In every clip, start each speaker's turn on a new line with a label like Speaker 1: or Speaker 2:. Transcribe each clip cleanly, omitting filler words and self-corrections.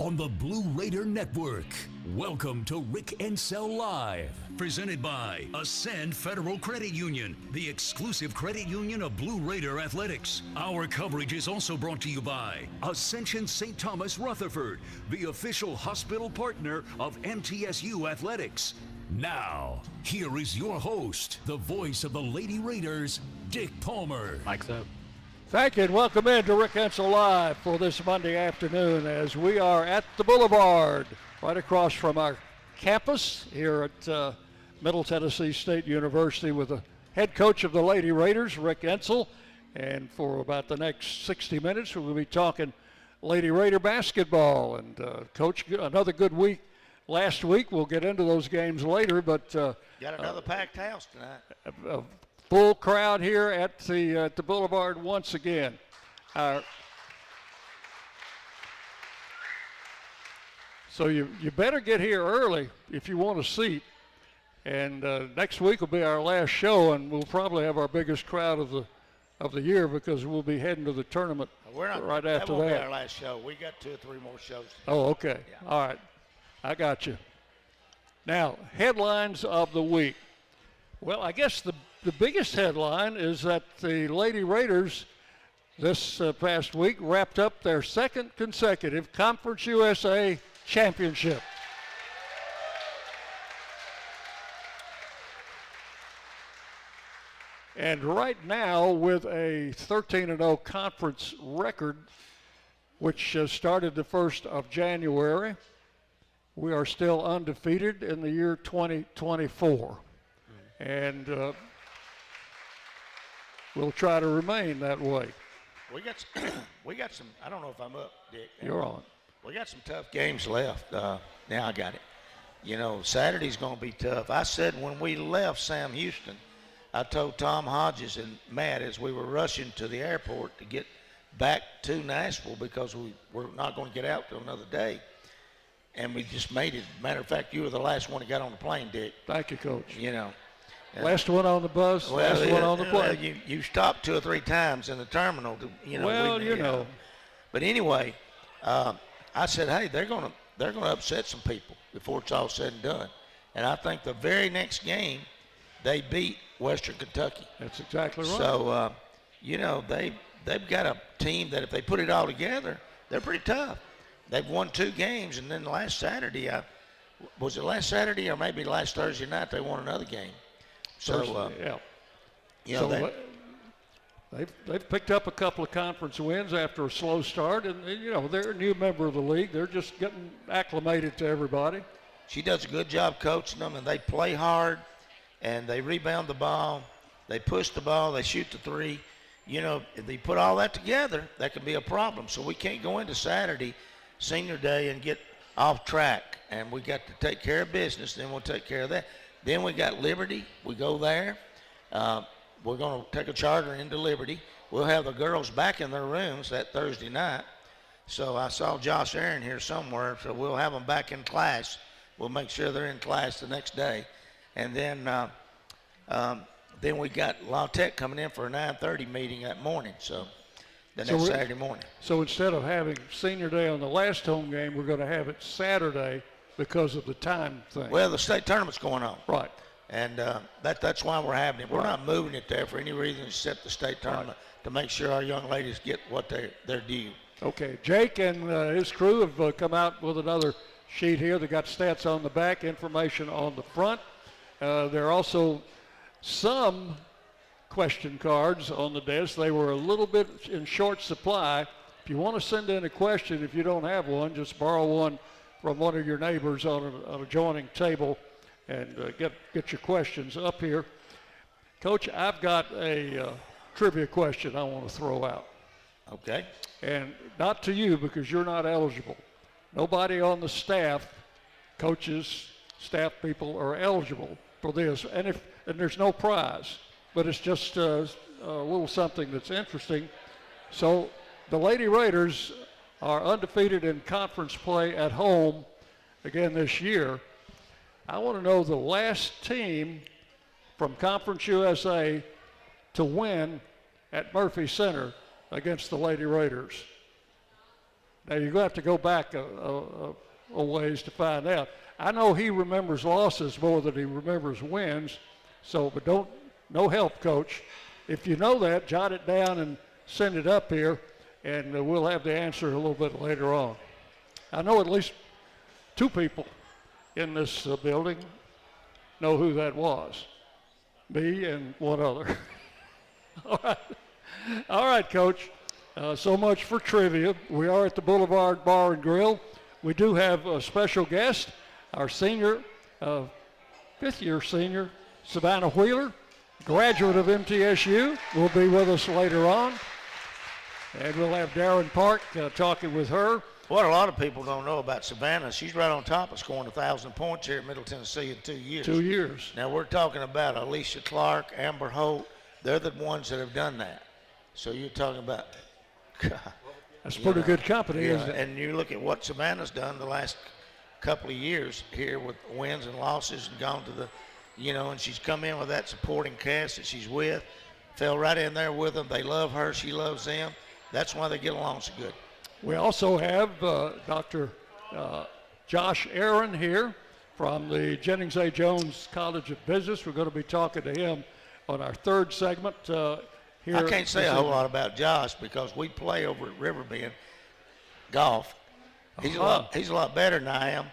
Speaker 1: on the Blue Raider Network. Welcome to Rick Encel Live, presented by Ascend Federal Credit Union, the exclusive credit union of Blue Raider Athletics. Our coverage is also brought to you by Ascension St. Thomas Rutherford, the official hospital partner of MTSU Athletics. Now, here is your host, the voice of the Lady Raiders, Dick Palmer.
Speaker 2: Mike's up.
Speaker 3: Thank you, and welcome in to Rick Encel Live for this Monday afternoon as we are at the Boulevard, right across from our campus here at Middle Tennessee State University with the head coach of the Lady Raiders, Rick Encel. And for about the next 60 minutes, we'll be talking Lady Raider basketball. And Coach, another good week last week. We'll get into those games later, but
Speaker 4: got another packed house tonight.
Speaker 3: Full crowd here at the Boulevard once again. So you better get here early if you want a seat. And next week will be our last show, and we'll probably have our biggest crowd of the year because we'll be heading to the tournament right after that.
Speaker 4: That won't be our last show. We got 2 or 3 more shows.
Speaker 3: Oh, okay. Yeah. All right. I got you. Now, headlines of the week. Well, I guess the biggest headline is that the Lady Raiders this past week wrapped up their second consecutive Conference USA championship. And right now, with a 13-0 conference record, which started the 1st of January, we are still undefeated in the year 2024. And we'll try to remain that way.
Speaker 4: We got some. I don't know if I'm up, Dick.
Speaker 3: You're on.
Speaker 4: We got some tough games left. Now I got it. You know, Saturday's going to be tough. I said when we left Sam Houston, I told Tom Hodges and Matt as we were rushing to the airport to get back to Nashville because we were not going to get out till another day. And we just made it. Matter of fact, you were the last one that got on the plane, Dick.
Speaker 3: Thank you, Coach.
Speaker 4: You know.
Speaker 3: Last one on the bus, last one on the plane.
Speaker 4: You stopped 2 or 3 times in the terminal.
Speaker 3: Know.
Speaker 4: But anyway, I said, hey, they're gonna upset some people before it's all said and done. And I think the very next game, they beat Western Kentucky.
Speaker 3: That's exactly right.
Speaker 4: So, they've got a team that if they put it all together, they're pretty tough. They've won 2 games, and then last Saturday, was it last Saturday or maybe last Thursday night, they won another game. So,
Speaker 3: yeah. They've picked up a couple of conference wins after a slow start, and they're a new member of the league. They're just getting acclimated to everybody.
Speaker 4: She does a good job coaching them, and they play hard, and they rebound the ball, they push the ball, they shoot the 3. If they put all that together, that can be a problem. So we can't go into Saturday, senior day, and get off track, and we got to take care of business, then we'll take care of that. Then we got Liberty. We go there. We're going to take a charter into Liberty. We'll have the girls back in their rooms that Thursday night. So I saw Josh Aaron here somewhere, so we'll have them back in class. We'll make sure they're in class the next day. And then we got La Tech coming in for a 9:30 meeting that morning, so the next Saturday morning.
Speaker 3: So instead of having senior day on the last home game, we're going to have it Saturday because of the time thing.
Speaker 4: Well, the state tournament's going on.
Speaker 3: Right.
Speaker 4: And that's why we're having it. We're not moving it there for any reason except the state tournament to make sure our young ladies get what they're due.
Speaker 3: Okay. Jake and his crew have come out with another sheet here. They got stats on the back, information on the front. There are also some question cards on the desk. They were a little bit in short supply. If you want to send in a question, if you don't have one, just borrow one from one of your neighbors on an adjoining table and get your questions up here. Coach, I've got a trivia question I want to throw out.
Speaker 4: Okay.
Speaker 3: And not to you because you're not eligible. Nobody on the staff, coaches, staff people are eligible for this. And there's no prize, but it's just a little something that's interesting. So the Lady Raiders are undefeated in conference play at home again this year. I want to know the last team from Conference USA to win at Murphy Center against the Lady Raiders. Now, you're going to have to go back a ways to find out. I know he remembers losses more than he remembers wins, but no help, Coach. If you know that, jot it down and send it up here, and we'll have the answer a little bit later on. I know at least 2 people in this building know who that was, me and one other. All right, Coach. So much for trivia. We are at the Boulevard Bar and Grill. We do have a special guest, our senior, 5th-year senior, Savannah Wheeler, graduate of MTSU, will be with us later on. And we'll have Darren Park talking with her.
Speaker 4: What a lot of people don't know about Savannah, she's right on top of scoring 1,000 points here at Middle Tennessee in 2 years.
Speaker 3: 2 years.
Speaker 4: Now, we're talking about Alicia Clark, Amber Holt. They're the ones that have done that. So you're talking about, God.
Speaker 3: That's pretty good company, isn't it?
Speaker 4: And you look at what Savannah's done the last couple of years here with wins and losses and gone to the, and she's come in with that supporting cast that she's with, fell right in there with them. They love her. She loves them. That's why they get along so good.
Speaker 3: We also have Dr. Josh Aaron here from the Jennings A. Jones College of Business. We're going to be talking to him on our 3rd segment here.
Speaker 4: I can't say a whole lot about Josh because we play over at Riverbend golf. He's a lot better than I am,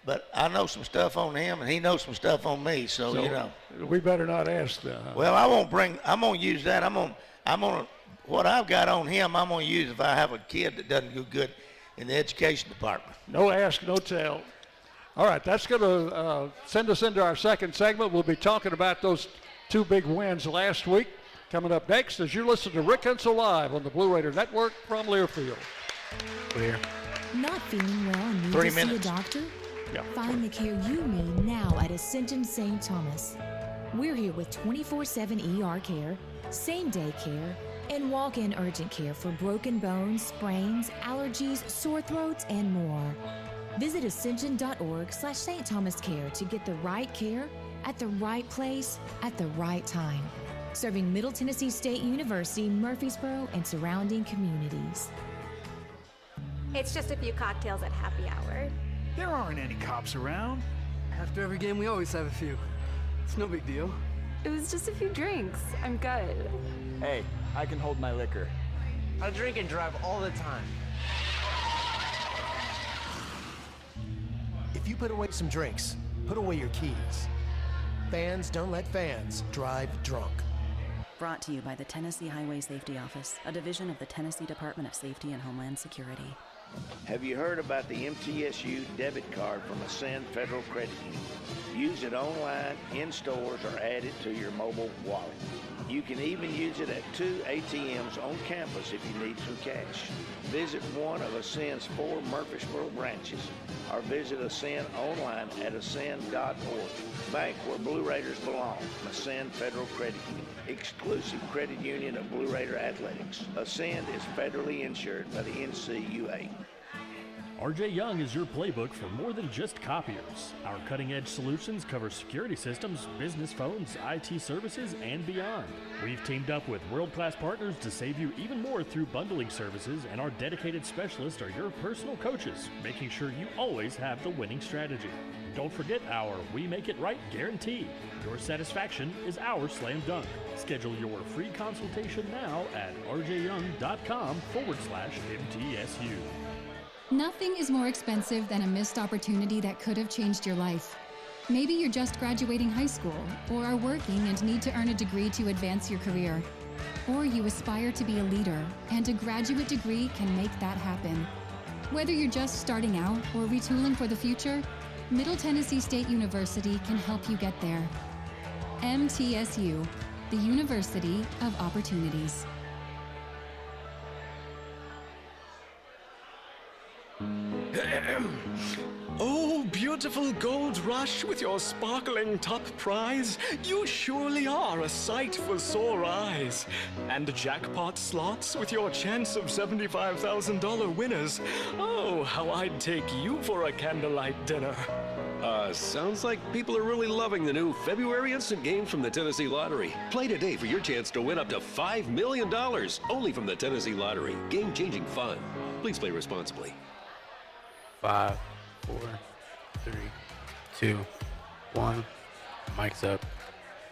Speaker 4: but I know some stuff on him and he knows some stuff on me. So
Speaker 3: we better not ask that. Huh?
Speaker 4: Well, I'm gonna use that. I'm gonna what I've got on him. I'm gonna use if I have a kid that doesn't do good in the education department.
Speaker 3: No ask, no tell. All right, that's going to send us into our 2nd segment. We'll be talking about those 2 big wins last week. Coming up next as you listen to Rick Hensel Live on the Blue Raider Network from Learfield.
Speaker 4: Clear.
Speaker 2: Not feeling well and need
Speaker 4: 3
Speaker 2: to
Speaker 4: minutes.
Speaker 2: see a doctor?
Speaker 3: Yeah.
Speaker 2: Find the care you need now at Ascension St. Thomas. We're here with 24/7 ER care, same-day care, and walk-in urgent care for broken bones, sprains, allergies, sore throats, and more. Visit ascension.org/St. Thomas Care to get the right care at the right place at the right time. Serving Middle Tennessee State University, Murfreesboro, and surrounding communities.
Speaker 5: It's just a few cocktails at happy hour.
Speaker 6: There aren't any cops around.
Speaker 7: After every game, we always have a few. It's no big deal.
Speaker 5: It was just a few drinks. I'm good.
Speaker 8: Hey, I can hold my liquor. I drink and drive all the time.
Speaker 9: If you put away some drinks, put away your keys. Fans don't let fans drive drunk.
Speaker 10: Brought to you by the Tennessee Highway Safety Office, a division of the Tennessee Department of Safety and Homeland Security.
Speaker 11: Have you heard about the MTSU debit card from Ascend Federal Credit Union? Use it online, in stores, or add it to your mobile wallet. You can even use it at 2 ATMs on campus if you need some cash. Visit one of Ascend's 4 Murfreesboro branches or visit Ascend online at ascend.org. Bank where Blue Raiders belong. Ascend Federal Credit Union. Exclusive credit union of Blue Raider Athletics. Ascend is federally insured by the NCUA.
Speaker 12: RJ Young is your playbook for more than just copiers. Our cutting-edge solutions cover security systems, business phones, IT services, and beyond. We've teamed up with world-class partners to save you even more through bundling services, and our dedicated specialists are your personal coaches, making sure you always have the winning strategy. Don't forget our We Make It Right guarantee. Your satisfaction is our slam dunk. Schedule your free consultation now at rjyoung.com/MTSU.
Speaker 13: Nothing is more expensive than a missed opportunity that could have changed your life. Maybe you're just graduating high school, or are working and need to earn a degree to advance your career. Or you aspire to be a leader, and a graduate degree can make that happen. Whether you're just starting out or retooling for the future, Middle Tennessee State University can help you get there. MTSU, the University of Opportunities.
Speaker 14: Oh, beautiful Gold Rush with your sparkling top prize. You surely are a sight for sore eyes. And jackpot slots with your chance of $75,000 winners. Oh, how I'd take you for a candlelight dinner.
Speaker 15: Sounds like people are really loving the new February Instant Games from the Tennessee Lottery. Play today for your chance to win up to $5 million, only from the Tennessee Lottery. Game-changing fun. Please play responsibly.
Speaker 16: 5, 4, 3, 2, 1. Mic's up.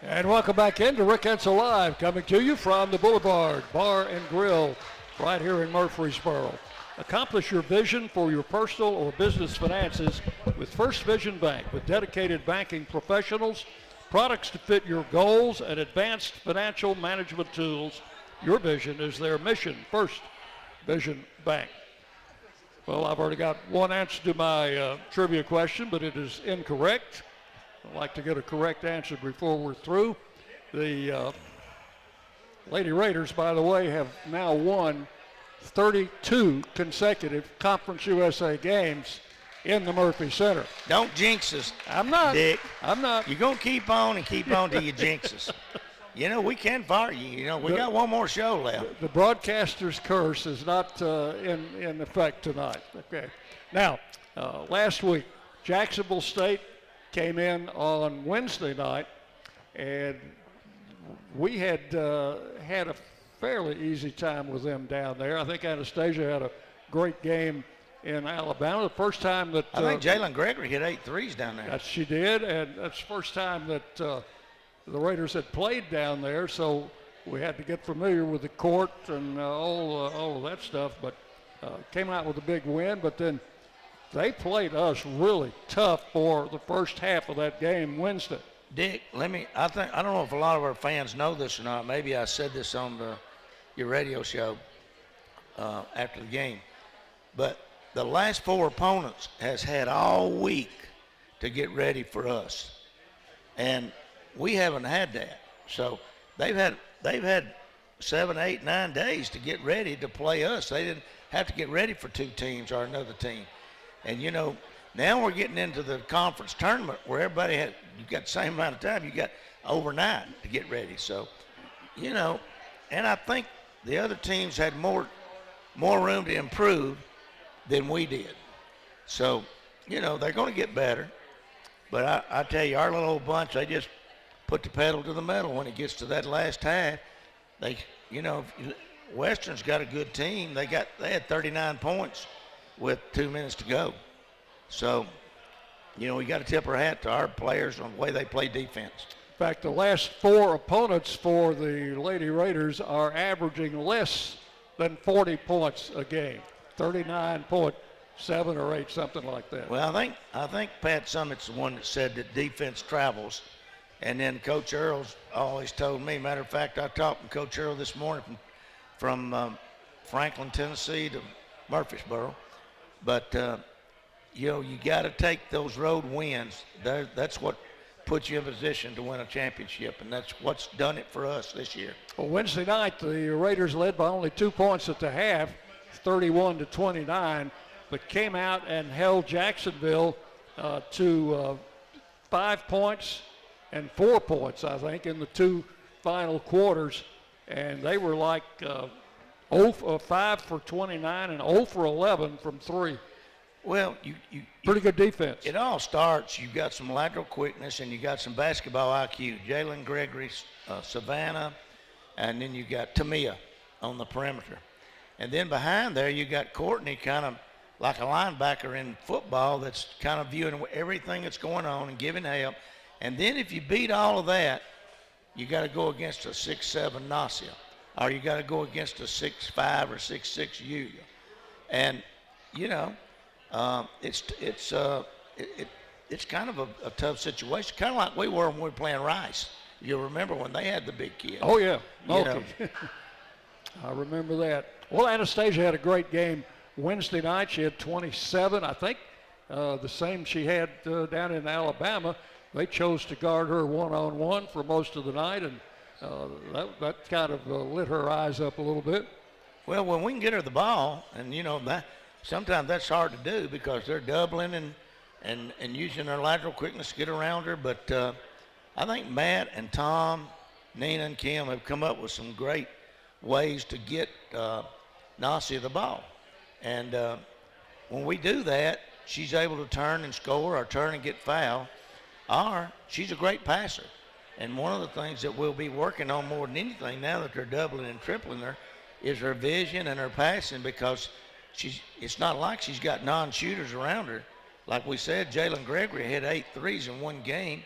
Speaker 3: And welcome back into Rick Ensel Live, coming to you from the Boulevard Bar and Grill right here in Murfreesboro. Accomplish your vision for your personal or business finances with First Vision Bank. With dedicated banking professionals, products to fit your goals, and advanced financial management tools, your vision is their mission. First Vision Bank. Well, I've already got one answer to my trivia question, but it is incorrect. I'd like to get a correct answer before we're through. The Lady Raiders, by the way, have now won 32 consecutive Conference USA games in the Murphy Center.
Speaker 4: Don't jinx us.
Speaker 3: I'm not.
Speaker 4: Dick.
Speaker 3: I'm not.
Speaker 4: You're going to keep on and keep on till you jinx us. You know, we can fire you. You know, we got one more show left.
Speaker 3: The broadcaster's curse is not in effect tonight. Okay. Now, last week, Jacksonville State came in on Wednesday night, and we had had a fairly easy time with them down there. I think Anastasia had a great game in Alabama. The first time that
Speaker 4: I think Jalen Gregory hit 8 threes down there.
Speaker 3: That she did, and that's the first time that the Raiders had played down there. So we had to get familiar with the court and all of that stuff. But came out with a big win. But then they played us really tough for the first half of that game Wednesday.
Speaker 4: Dick, I don't know if a lot of our fans know this or not. Maybe I said this on your radio show after the game. But the last 4 opponents has had all week to get ready for us. And we haven't had that. So they've had 7, 8, 9 days to get ready to play us. They didn't have to get ready for 2 teams or another team. And, you know, now we're getting into the conference tournament where you got the same amount of time. You got overnight to get ready. So, you know, and I think the other teams had more room to improve than we did. So, you know, they're going to get better. But I tell you, our little old bunch, they just put the pedal to the metal when it gets to that last half. They, you know, Western's got a good team. They had 39 points with 2 minutes to go. So, you know, we got to tip our hat to our players on the way they play defense.
Speaker 3: In fact, the last 4 opponents for the Lady Raiders are averaging less than 40 points a game, 39.7 or 8, something like that.
Speaker 4: Well, I think Pat Summitt's the one that said that defense travels, and then Coach Earl's always told me. Matter of fact, I talked to Coach Earl this morning from Franklin, Tennessee to Murfreesboro, but you know, you got to take those road wins. That's what puts you in position to win a championship, and that's what's done it for us this year.
Speaker 3: Well, Wednesday night, the Raiders led by only 2 points at the half, 31-29, but came out and held Jacksonville to 5 points and 4 points, I think, in the 2 final quarters. And they were like 5 for 29 and 0 for 11 from 3.
Speaker 4: Well,
Speaker 3: pretty good defense.
Speaker 4: It all starts, you've got some lateral quickness and you got some basketball IQ. Jalen Gregory, Savannah, and then you got Tamia on the perimeter. And then behind there you got Courtney, kind of like a linebacker in football, that's kind of viewing everything that's going on and giving help. And then if you beat all of that, you got to go against a 6'7" Nasia, or you got to go against a 6'5" or 6'6" Yulia. And, you know, it's kind of a tough situation, kind of like we were when we were playing Rice. You remember when they had the big kid?
Speaker 3: Oh, yeah.
Speaker 4: Okay.
Speaker 3: I remember that. Well, Anastasia had a great game Wednesday night. She had 27, I think, the same she had down in Alabama. They chose to guard her one-on-one for most of the night, and that kind of lit her eyes up a little bit.
Speaker 4: Well, when we can get her the ball, and, you know, sometimes that's hard to do because they're doubling and using their lateral quickness to get around her. But I think Matt and Tom, Nina and Kim have come up with some great ways to get Nasia the ball. And when we do that, she's able to turn and score or turn and get fouled, or she's a great passer. And one of the things that we'll be working on more than anything now that they're doubling and tripling her is her vision and her passing, because it's not like she's got non-shooters around her. Like we said, Jalen Gregory had 8 threes in one game.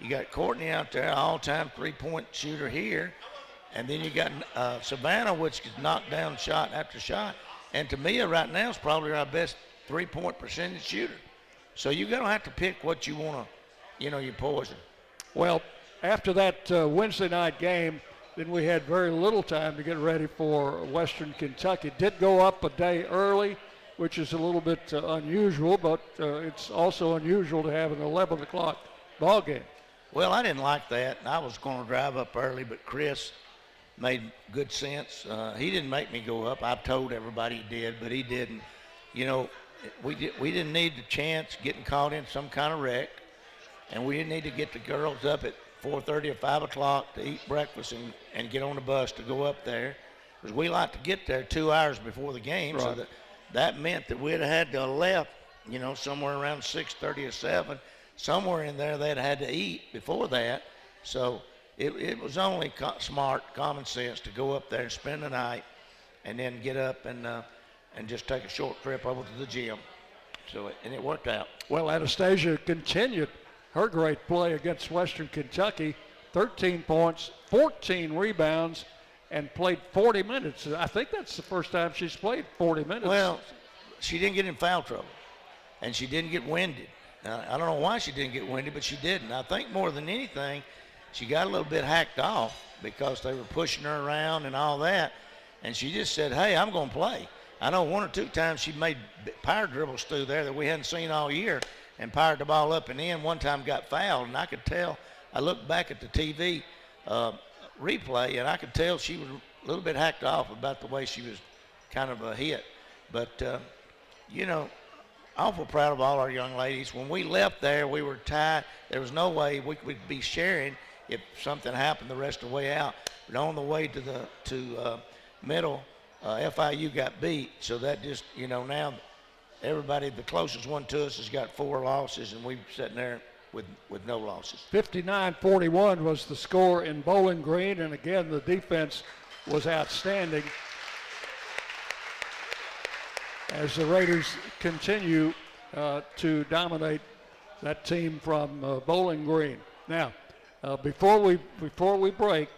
Speaker 4: You got Courtney out there, all-time three-point shooter here. And then you got Savannah, which can knock down shot after shot. And Tamia right now is probably our best three-point percentage shooter. So you're going to have to pick what you want to, your poison.
Speaker 3: Well, after that Wednesday night game, then we had very little time to get ready for Western Kentucky. Did go up a day early, which is a little bit unusual, but it's also unusual to have an 11 o'clock ball game.
Speaker 4: Well, I didn't like that. I was going to drive up early, but Chris made good sense. He didn't make me go up. I've told everybody he did, but he didn't. We didn't need the chance getting caught in some kind of wreck, and we didn't need to get the girls up at 4:30 or 5 o'clock to eat breakfast and get on the bus to go up there, because we like to get there 2 hours before the game. Right. So that meant that we'd have had to have left, somewhere around 6:30 or 7. Somewhere in there they'd had to eat before that. So it was only smart, common sense to go up there and spend the night and then get up and just take a short trip over to the gym. So it worked out.
Speaker 3: Well, Anastasia continued her great play against Western Kentucky, 13 points, 14 rebounds, and played 40 minutes. I think that's the first time she's played 40 minutes.
Speaker 4: Well, she didn't get in foul trouble, and she didn't get winded. I don't know why she didn't get winded, but she didn't. I think more than anything, she got a little bit hacked off because they were pushing her around and all that, and she just said, hey, I'm going to play. I know 1 or 2 times she made power dribbles through there that we hadn't seen all year and powered the ball up and in. One time got fouled, and I could tell. I looked back at the TV replay, and I could tell she was a little bit hacked off about the way she was kind of hit. But, awful proud of all our young ladies. When we left there, we were tied. There was no way we could be sharing if something happened the rest of the way out. But on the way to middle, FIU got beat. So that just, now everybody, the closest one to us, has got 4 losses, and we're sitting there with no losses.
Speaker 3: 59-41 was the score in Bowling Green, and again, the defense was outstanding as the Raiders continue to dominate that team from Bowling Green. Now, before we break,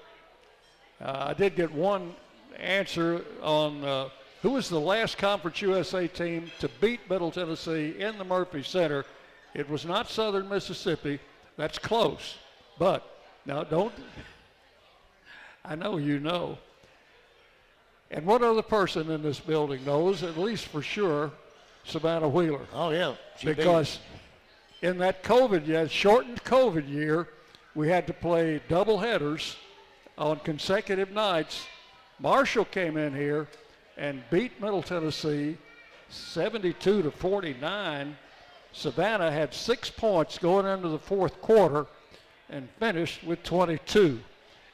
Speaker 3: I did get one answer on who was the last Conference USA team to beat Middle Tennessee in the Murphy Center. It was not Southern Mississippi. That's close. But now I know you know. And one other person in this building knows, at least for sure, Savannah Wheeler.
Speaker 4: Oh, yeah.
Speaker 3: Because in that shortened COVID year, we had to play double headers on consecutive nights. Marshall came in here and beat Middle Tennessee 72-49. Savannah had 6 points going into the fourth quarter and finished with 22.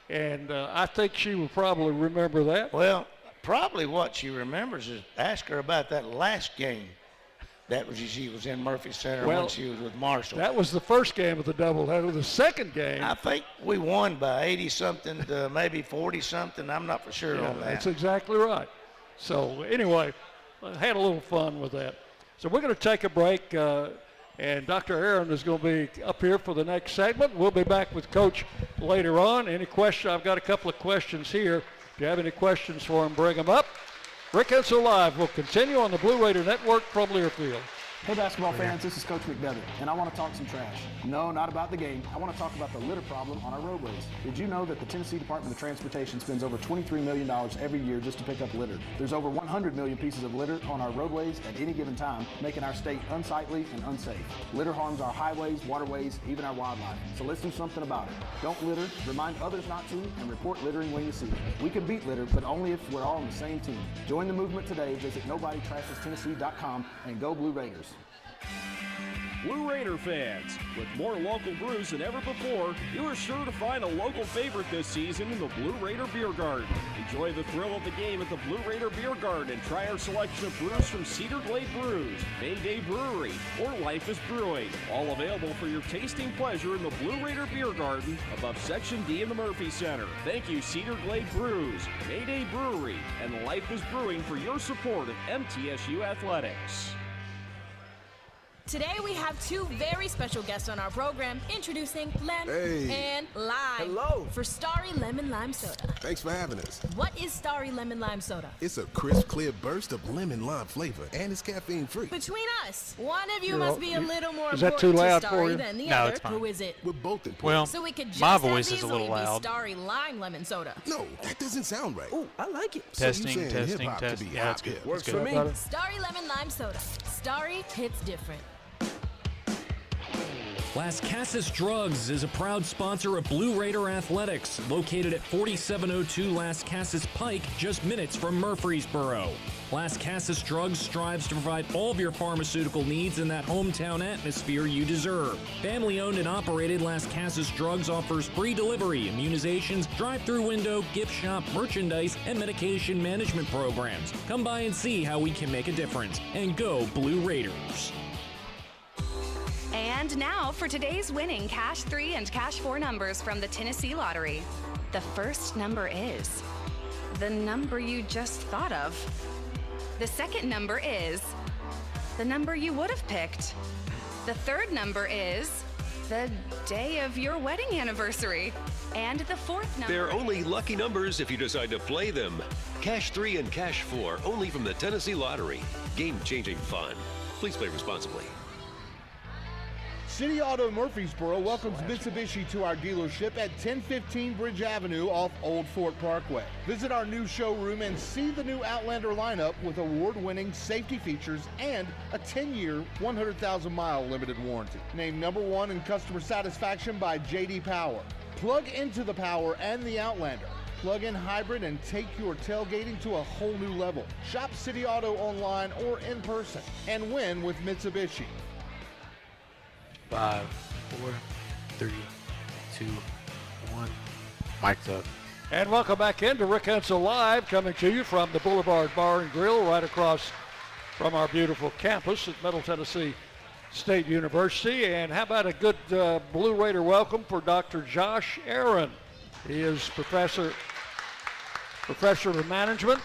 Speaker 3: And I think she will probably remember that.
Speaker 4: Well, probably what she remembers is ask her about that last game. She was in Murphy Center when she was with Marshall.
Speaker 3: That was the first game of the doubleheader. The second game,
Speaker 4: I think we won by 80-something to maybe 40-something. I'm not for sure on that.
Speaker 3: That's exactly right. So anyway, I had a little fun with that. So we're going to take a break, and Dr. Aaron is going to be up here for the next segment. We'll be back with Coach later on. Any question? I've got a couple of questions here. If you have any questions for him, bring them up. Rick Hensel Live will continue on the Blue Raider Network from Learfield.
Speaker 17: Hey basketball fans, this is Coach McDevitt, and I want to talk some trash. No, not about the game. I want to talk about the litter problem on our roadways. Did you know that the Tennessee Department of Transportation spends over $23 million every year just to pick up litter? There's over 100 million pieces of litter on our roadways at any given time, making our state unsightly and unsafe. Litter harms our highways, waterways, even our wildlife. So let's do something about it. Don't litter, remind others not to, and report littering when you see it. We can beat litter, but only if we're all on the same team. Join the movement today. Visit NobodyTrashesTennessee.com and go Blue Raiders.
Speaker 12: Blue Raider fans. With more local brews than ever before, you are sure to find a local favorite this season in the Blue Raider Beer Garden. Enjoy the thrill of the game at the Blue Raider Beer Garden and try our selection of brews from Cedar Glade Brews, Mayday Brewery, or Life is Brewing. All available for your tasting pleasure in the Blue Raider Beer Garden above Section D in the Murphy Center. Thank you, Cedar Glade Brews, Mayday Brewery, and Life is Brewing for your support of MTSU Athletics.
Speaker 18: Today we have two very special guests on our program, introducing Lem and Lime.
Speaker 19: Hello.
Speaker 18: For Starry Lemon Lime Soda.
Speaker 19: Thanks for having us.
Speaker 18: What is Starry Lemon Lime Soda?
Speaker 19: It's a crisp, clear burst of lemon lime flavor, and it's caffeine free.
Speaker 18: Between us, one of you must be a little more
Speaker 3: is that too
Speaker 18: important
Speaker 3: loud
Speaker 18: to
Speaker 3: for
Speaker 18: Starry
Speaker 3: you?
Speaker 18: than the
Speaker 16: No,
Speaker 18: other.
Speaker 16: it's fine.
Speaker 18: Who is it?
Speaker 19: We're both important.
Speaker 16: Well,
Speaker 18: So we could just
Speaker 16: my voice
Speaker 18: as
Speaker 16: is a little
Speaker 18: easily
Speaker 16: loud.
Speaker 18: be Starry Lime Lemon Soda.
Speaker 19: No, that doesn't sound right.
Speaker 9: Ooh, I like it.
Speaker 16: Testing,
Speaker 19: so you saying
Speaker 16: testing,
Speaker 19: hip-hop could
Speaker 16: testing.
Speaker 19: be
Speaker 16: Yeah, that's
Speaker 19: hip.
Speaker 16: good.
Speaker 9: Works
Speaker 16: That's
Speaker 9: for
Speaker 16: good.
Speaker 9: me.
Speaker 18: Starry Lemon Lime Soda. Starry hits different.
Speaker 20: Las Casas Drugs is a proud sponsor of Blue Raider Athletics, located at 4702 Las Casas Pike, just minutes from Murfreesboro. Las Casas Drugs strives to provide all of your pharmaceutical needs in that hometown atmosphere you deserve. Family-owned and operated, Las Casas Drugs offers free delivery, immunizations, drive-through window, gift shop, merchandise, and medication management programs. Come by and see how we can make a difference. And go Blue Raiders.
Speaker 21: And now for today's winning Cash 3 and Cash 4 numbers from the Tennessee Lottery. The first number is the number you just thought of. The second number is the number you would have picked. The third number is the day of your wedding anniversary. And the fourth number
Speaker 15: They're only lucky numbers if you decide to play them. Cash 3 and Cash 4, only from the Tennessee Lottery. Game-changing fun. Please play responsibly.
Speaker 22: City Auto Murfreesboro welcomes Mitsubishi to our dealership at 1015 Bridge Avenue off Old Fort Parkway. Visit our new showroom and see the new Outlander lineup with award-winning safety features and a 10-year, 100,000-mile limited warranty. Named #1 in customer satisfaction by J.D. Power. Plug into the Power and the Outlander. Plug-in hybrid and take your tailgating to a whole new level. Shop City Auto online or in person and win with Mitsubishi.
Speaker 16: 5, 4, 3, 2, 1. Mic's up.
Speaker 3: And welcome back into Rick Hensel Live, coming to you from the Boulevard Bar and Grill right across from our beautiful campus at Middle Tennessee State University. And how about a good Blue Raider welcome for Dr. Josh Aaron. He is professor of management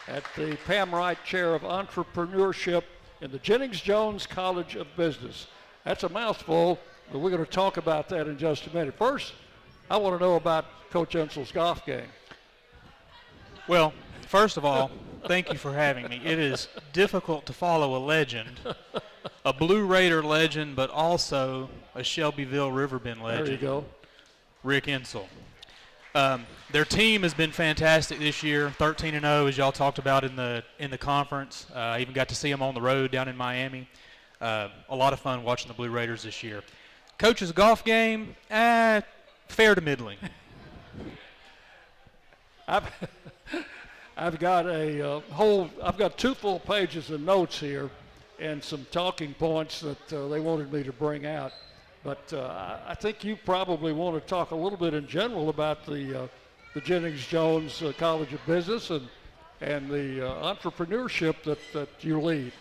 Speaker 3: at the Pam Wright Chair of Entrepreneurship in the Jennings Jones College of Business. That's a mouthful, but we're going to talk about that in just a minute. First, I want to know about Coach Ensel's golf game.
Speaker 23: Well, first of all, thank you for having me. It is difficult to follow a legend, a Blue Raider legend, but also a Shelbyville Riverbend legend.
Speaker 3: There you go.
Speaker 23: Rick Ensel. Their team has been fantastic this year, 13-0, as y'all talked about in the conference. I even got to see them on the road down in Miami. A lot of fun watching the Blue Raiders this year. Coach's golf game, fair to middling.
Speaker 3: I've got I've got 2 full pages of notes here and some talking points that they wanted me to bring out. But I think you probably want to talk a little bit in general about the Jennings Jones College of Business and the entrepreneurship that you lead.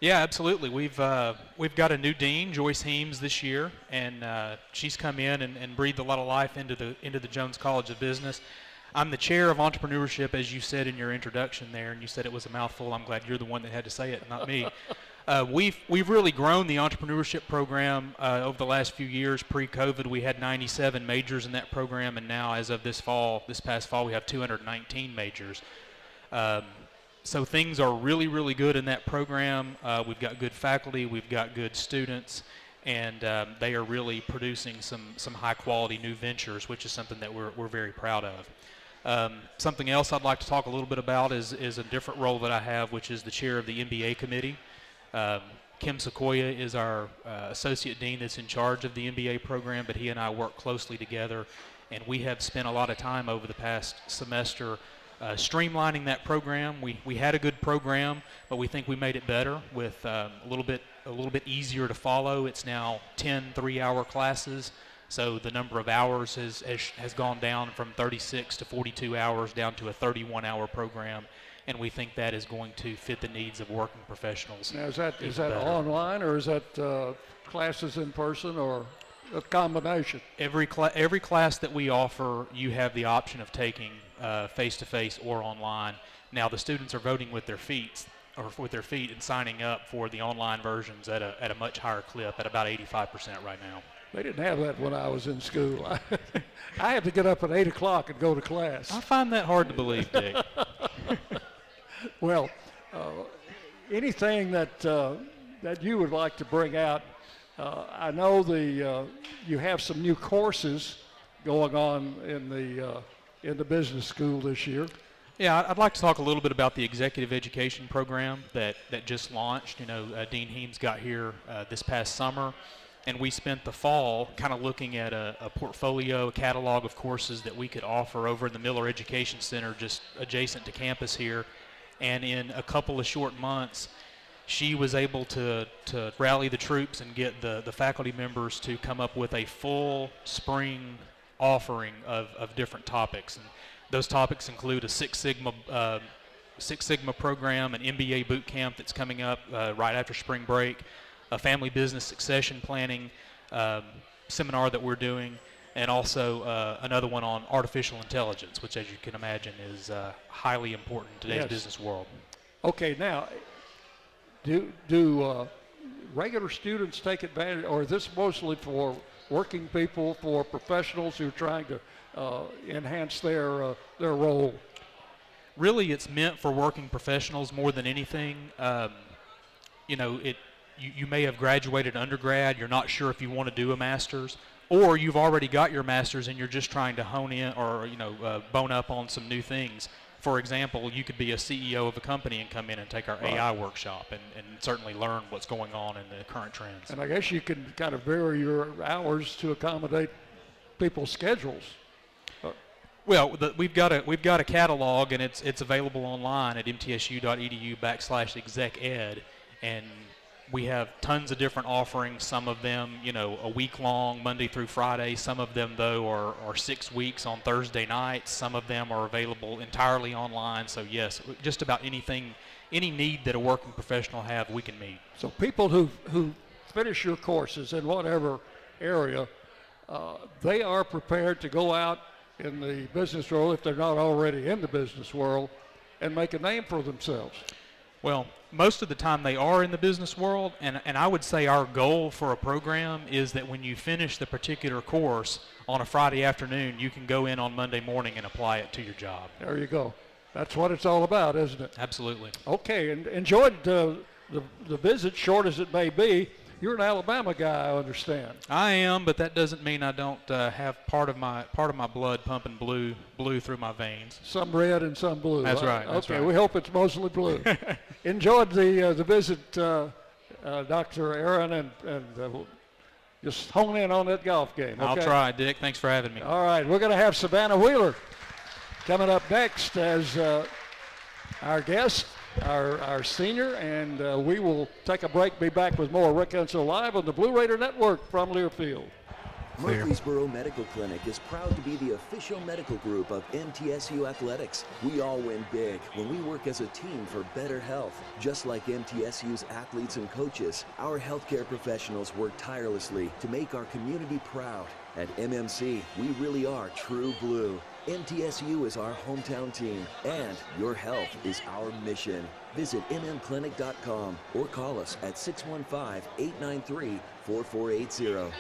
Speaker 23: Yeah, absolutely. We've got a new dean, Joyce Heems, this year, and she's come in and breathed a lot of life into the Jones College of Business. I'm the chair of entrepreneurship, as you said in your introduction there, and you said it was a mouthful. I'm glad you're the one that had to say it, not me. We've really grown the entrepreneurship program over the last few years. Pre-COVID, we had 97 majors in that program, and now, as of this past fall, we have 219 majors. So things are really, really good in that program. We've got good faculty, we've got good students, and they are really producing some high-quality new ventures, which is something that we're very proud of. Something else I'd like to talk a little bit about is a different role that I have, which is the chair of the MBA committee. Kim Sequoia is our associate dean that's in charge of the MBA program, but he and I work closely together, and we have spent a lot of time over the past semester streamlining that program. We had a good program, but we think we made it better with a little bit a little bit easier to follow. It's now 10 3-hour classes. So the number of hours has gone down from 36 to 42 hours down to a 31-hour program, and we think that is going to fit the needs of working professionals.
Speaker 3: Now, is that online, or is that classes in person, or a combination?
Speaker 23: Every class that we offer, you have the option of taking face-to-face or online. Now, the students are voting with their feet and signing up for the online versions at a much higher clip, at about 85% right now.
Speaker 3: They didn't have that when I was in school. I had to get up at 8 o'clock and go to class.
Speaker 23: I find that hard to believe, Dick.
Speaker 3: Well, anything that you would like to bring out? I know you have some new courses going on in the business school this year.
Speaker 23: Yeah, I'd like to talk a little bit about the executive education program that just launched. You know, Dean Heems got here this past summer, and we spent the fall kind of looking at a portfolio, a catalog of courses that we could offer over in the Miller Education Center just adjacent to campus here. And in a couple of short months, she was able to rally the troops and get the faculty members to come up with a full spring offering of different topics. And those topics include a Six Sigma program, an MBA boot camp that's coming up right after spring break, a family business succession planning seminar that we're doing, and also another one on artificial intelligence, which, as you can imagine, is highly important in today's business world.
Speaker 3: Okay, now, do regular students take advantage, or is this mostly for working people, for professionals who are trying to enhance their role?
Speaker 23: Really, it's meant for working professionals more than anything. You know, you may have graduated undergrad, you're not sure if you want to do a master's, or you've already got your master's and you're just trying to hone in or bone up on some new things. For example, you could be a CEO of a company and come in and take our AI workshop and certainly learn what's going on in the current trends.
Speaker 3: And I guess you can kind of vary your hours to accommodate people's schedules.
Speaker 23: Well, we've got a catalog, and it's available online at mtsu.edu/exec-ed, and we have tons of different offerings. Some of them, a week long, Monday through Friday. Some of them, though, are 6 weeks on Thursday nights. Some of them are available entirely online. So yes, just about anything, any need that a working professional have, we can meet.
Speaker 3: So people who finish your courses in whatever area, they are prepared to go out in the business world, if they're not already in the business world, and make a name for themselves.
Speaker 23: Well, most of the time they are in the business world, and I would say our goal for a program is that when you finish the particular course on a Friday afternoon, you can go in on Monday morning and apply it to your job.
Speaker 3: There you go. That's what it's all about, isn't it?
Speaker 23: Absolutely.
Speaker 3: Okay, and enjoyed the visit, short as it may be. You're an Alabama guy, I understand.
Speaker 23: I am, but that doesn't mean I don't have part of my blood pumping blue through my veins.
Speaker 3: Some red and some blue.
Speaker 23: That's right.
Speaker 3: Okay, we hope it's mostly blue. Enjoyed the visit, Dr. Aaron, and just hone in on that golf game. Okay?
Speaker 23: I'll try, Dick. Thanks for having me.
Speaker 3: All right, we're going to have Savannah Wheeler coming up next as our guest. Our senior, and we will take a break, be back with more Rick Hensel Live on the Blue Raider Network from Learfield.
Speaker 1: Murfreesboro Medical Clinic is proud to be the official medical group of MTSU Athletics. We all win big when we work as a team for better health. Just like MTSU's athletes and coaches, our healthcare professionals work tirelessly to make our community proud. At MMC, we really are true blue. MTSU is our hometown team, and your health is our mission. Visit mmclinic.com or call us at 615-893-4480.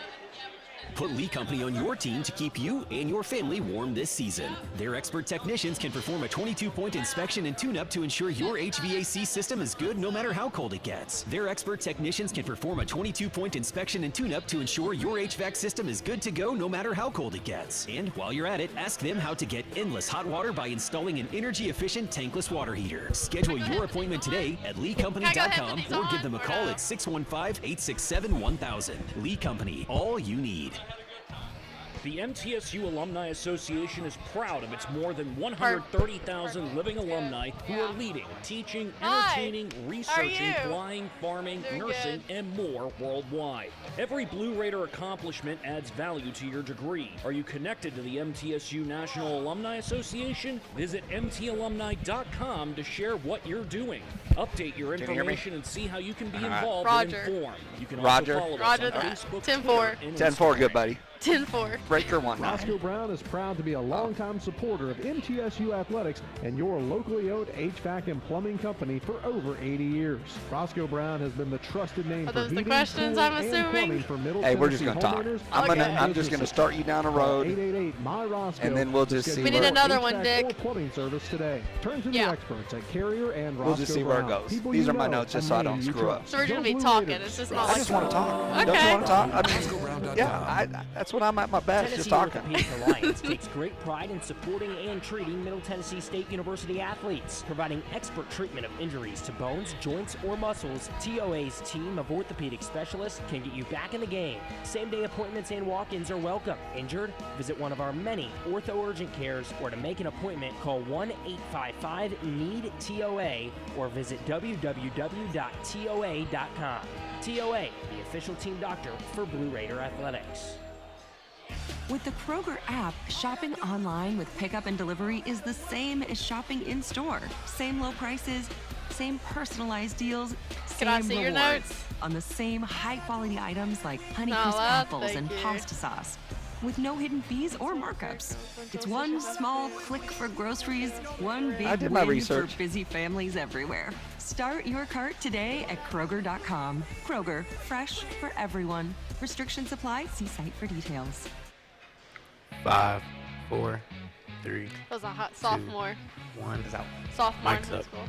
Speaker 2: Put Lee Company on your team to keep you and your family warm this season. Their expert technicians can perform a 22-point inspection and tune-up to ensure your HVAC system is good no matter how cold it gets. Their expert technicians can perform a 22-point inspection and tune-up to ensure your HVAC system is good to go no matter how cold it gets. And while you're at it, ask them how to get endless hot water by installing an energy-efficient tankless water heater. Schedule your appointment today at leecompany.com or give them a call at 615-867-1000. Lee Company, all you need.
Speaker 20: The MTSU Alumni Association is proud of its more than 130,000 living alumni who are leading, teaching, entertaining, researching, flying, farming, nursing, and more worldwide. Every Blue Raider accomplishment adds value to your degree. Are you connected to the MTSU National Alumni Association? Visit mtalumni.com to share what you're doing. Update your information and see how you can be involved and informed. You can also follow us on Facebook,
Speaker 5: 10-4.
Speaker 20: Twitter, and
Speaker 5: 10-4,
Speaker 6: good buddy.
Speaker 5: 10-4.
Speaker 6: Breaker 1-9.
Speaker 7: Roscoe Brown is proud to be a longtime supporter of MTSU Athletics and your locally owned HVAC and plumbing company for over 80 years. Roscoe Brown has been the trusted name for heating,
Speaker 5: questions,
Speaker 7: cooling,
Speaker 5: I'm
Speaker 7: and
Speaker 5: assuming?
Speaker 7: plumbing for Middle
Speaker 6: Hey, we're
Speaker 7: Tennessee
Speaker 6: just going to talk.
Speaker 7: homeowners
Speaker 6: I'm just going to start you down a road,
Speaker 7: 888-MY-ROSCOE.
Speaker 6: and then we'll just see.
Speaker 5: We need another one,
Speaker 7: HVAC
Speaker 5: Dick.
Speaker 7: or plumbing service today. Turn to the experts at Carrier and Roscoe
Speaker 6: We'll just see where it
Speaker 7: Brown.
Speaker 6: goes.
Speaker 7: People
Speaker 6: These
Speaker 7: you
Speaker 6: are my
Speaker 7: know,
Speaker 6: notes just
Speaker 7: a
Speaker 6: so I
Speaker 7: name
Speaker 6: don't
Speaker 7: you
Speaker 6: screw up.
Speaker 7: trust.
Speaker 5: So we're just
Speaker 7: Go
Speaker 5: going to be
Speaker 7: Blue
Speaker 5: talking.
Speaker 7: Raiders.
Speaker 5: It's just not
Speaker 6: I just want to talk. Don't you want to talk? I mean, yeah, that's what I'm at my best, just talking.
Speaker 24: Tennessee Orthopedic Alliance takes great pride in supporting and treating Middle Tennessee State University athletes, providing expert treatment of injuries to bones, joints, or muscles. TOA's team of orthopedic specialists can get you back in the game. Same-day appointments and walk-ins are welcome. Injured? Visit one of our many ortho urgent cares, or to make an appointment, call 1-855-NEED-TOA or visit www.toa.com. TOA, the official team doctor for Blue Raider Athletics.
Speaker 25: With the Kroger app, shopping online with pickup and delivery is the same as shopping in store. Same low prices, same personalized deals,
Speaker 5: Can I
Speaker 25: same
Speaker 5: see your
Speaker 25: rewards
Speaker 5: notes?
Speaker 25: on the same high-quality items like Honeycrisp
Speaker 5: Oh, well,
Speaker 25: apples
Speaker 5: thank
Speaker 25: and
Speaker 5: you.
Speaker 25: pasta sauce. With no hidden fees or markups. It's one small click for groceries, one
Speaker 6: I
Speaker 25: big
Speaker 6: did my
Speaker 25: win
Speaker 6: research.
Speaker 25: for busy families everywhere. Start your cart today at Kroger.com. Kroger, fresh for everyone. Restrictions apply. See site for details.
Speaker 16: 5, 4, 3.
Speaker 5: That was a hot sophomore.
Speaker 16: 1 is out.
Speaker 5: Sophomore in
Speaker 16: Mike's
Speaker 5: high
Speaker 16: up.
Speaker 5: school.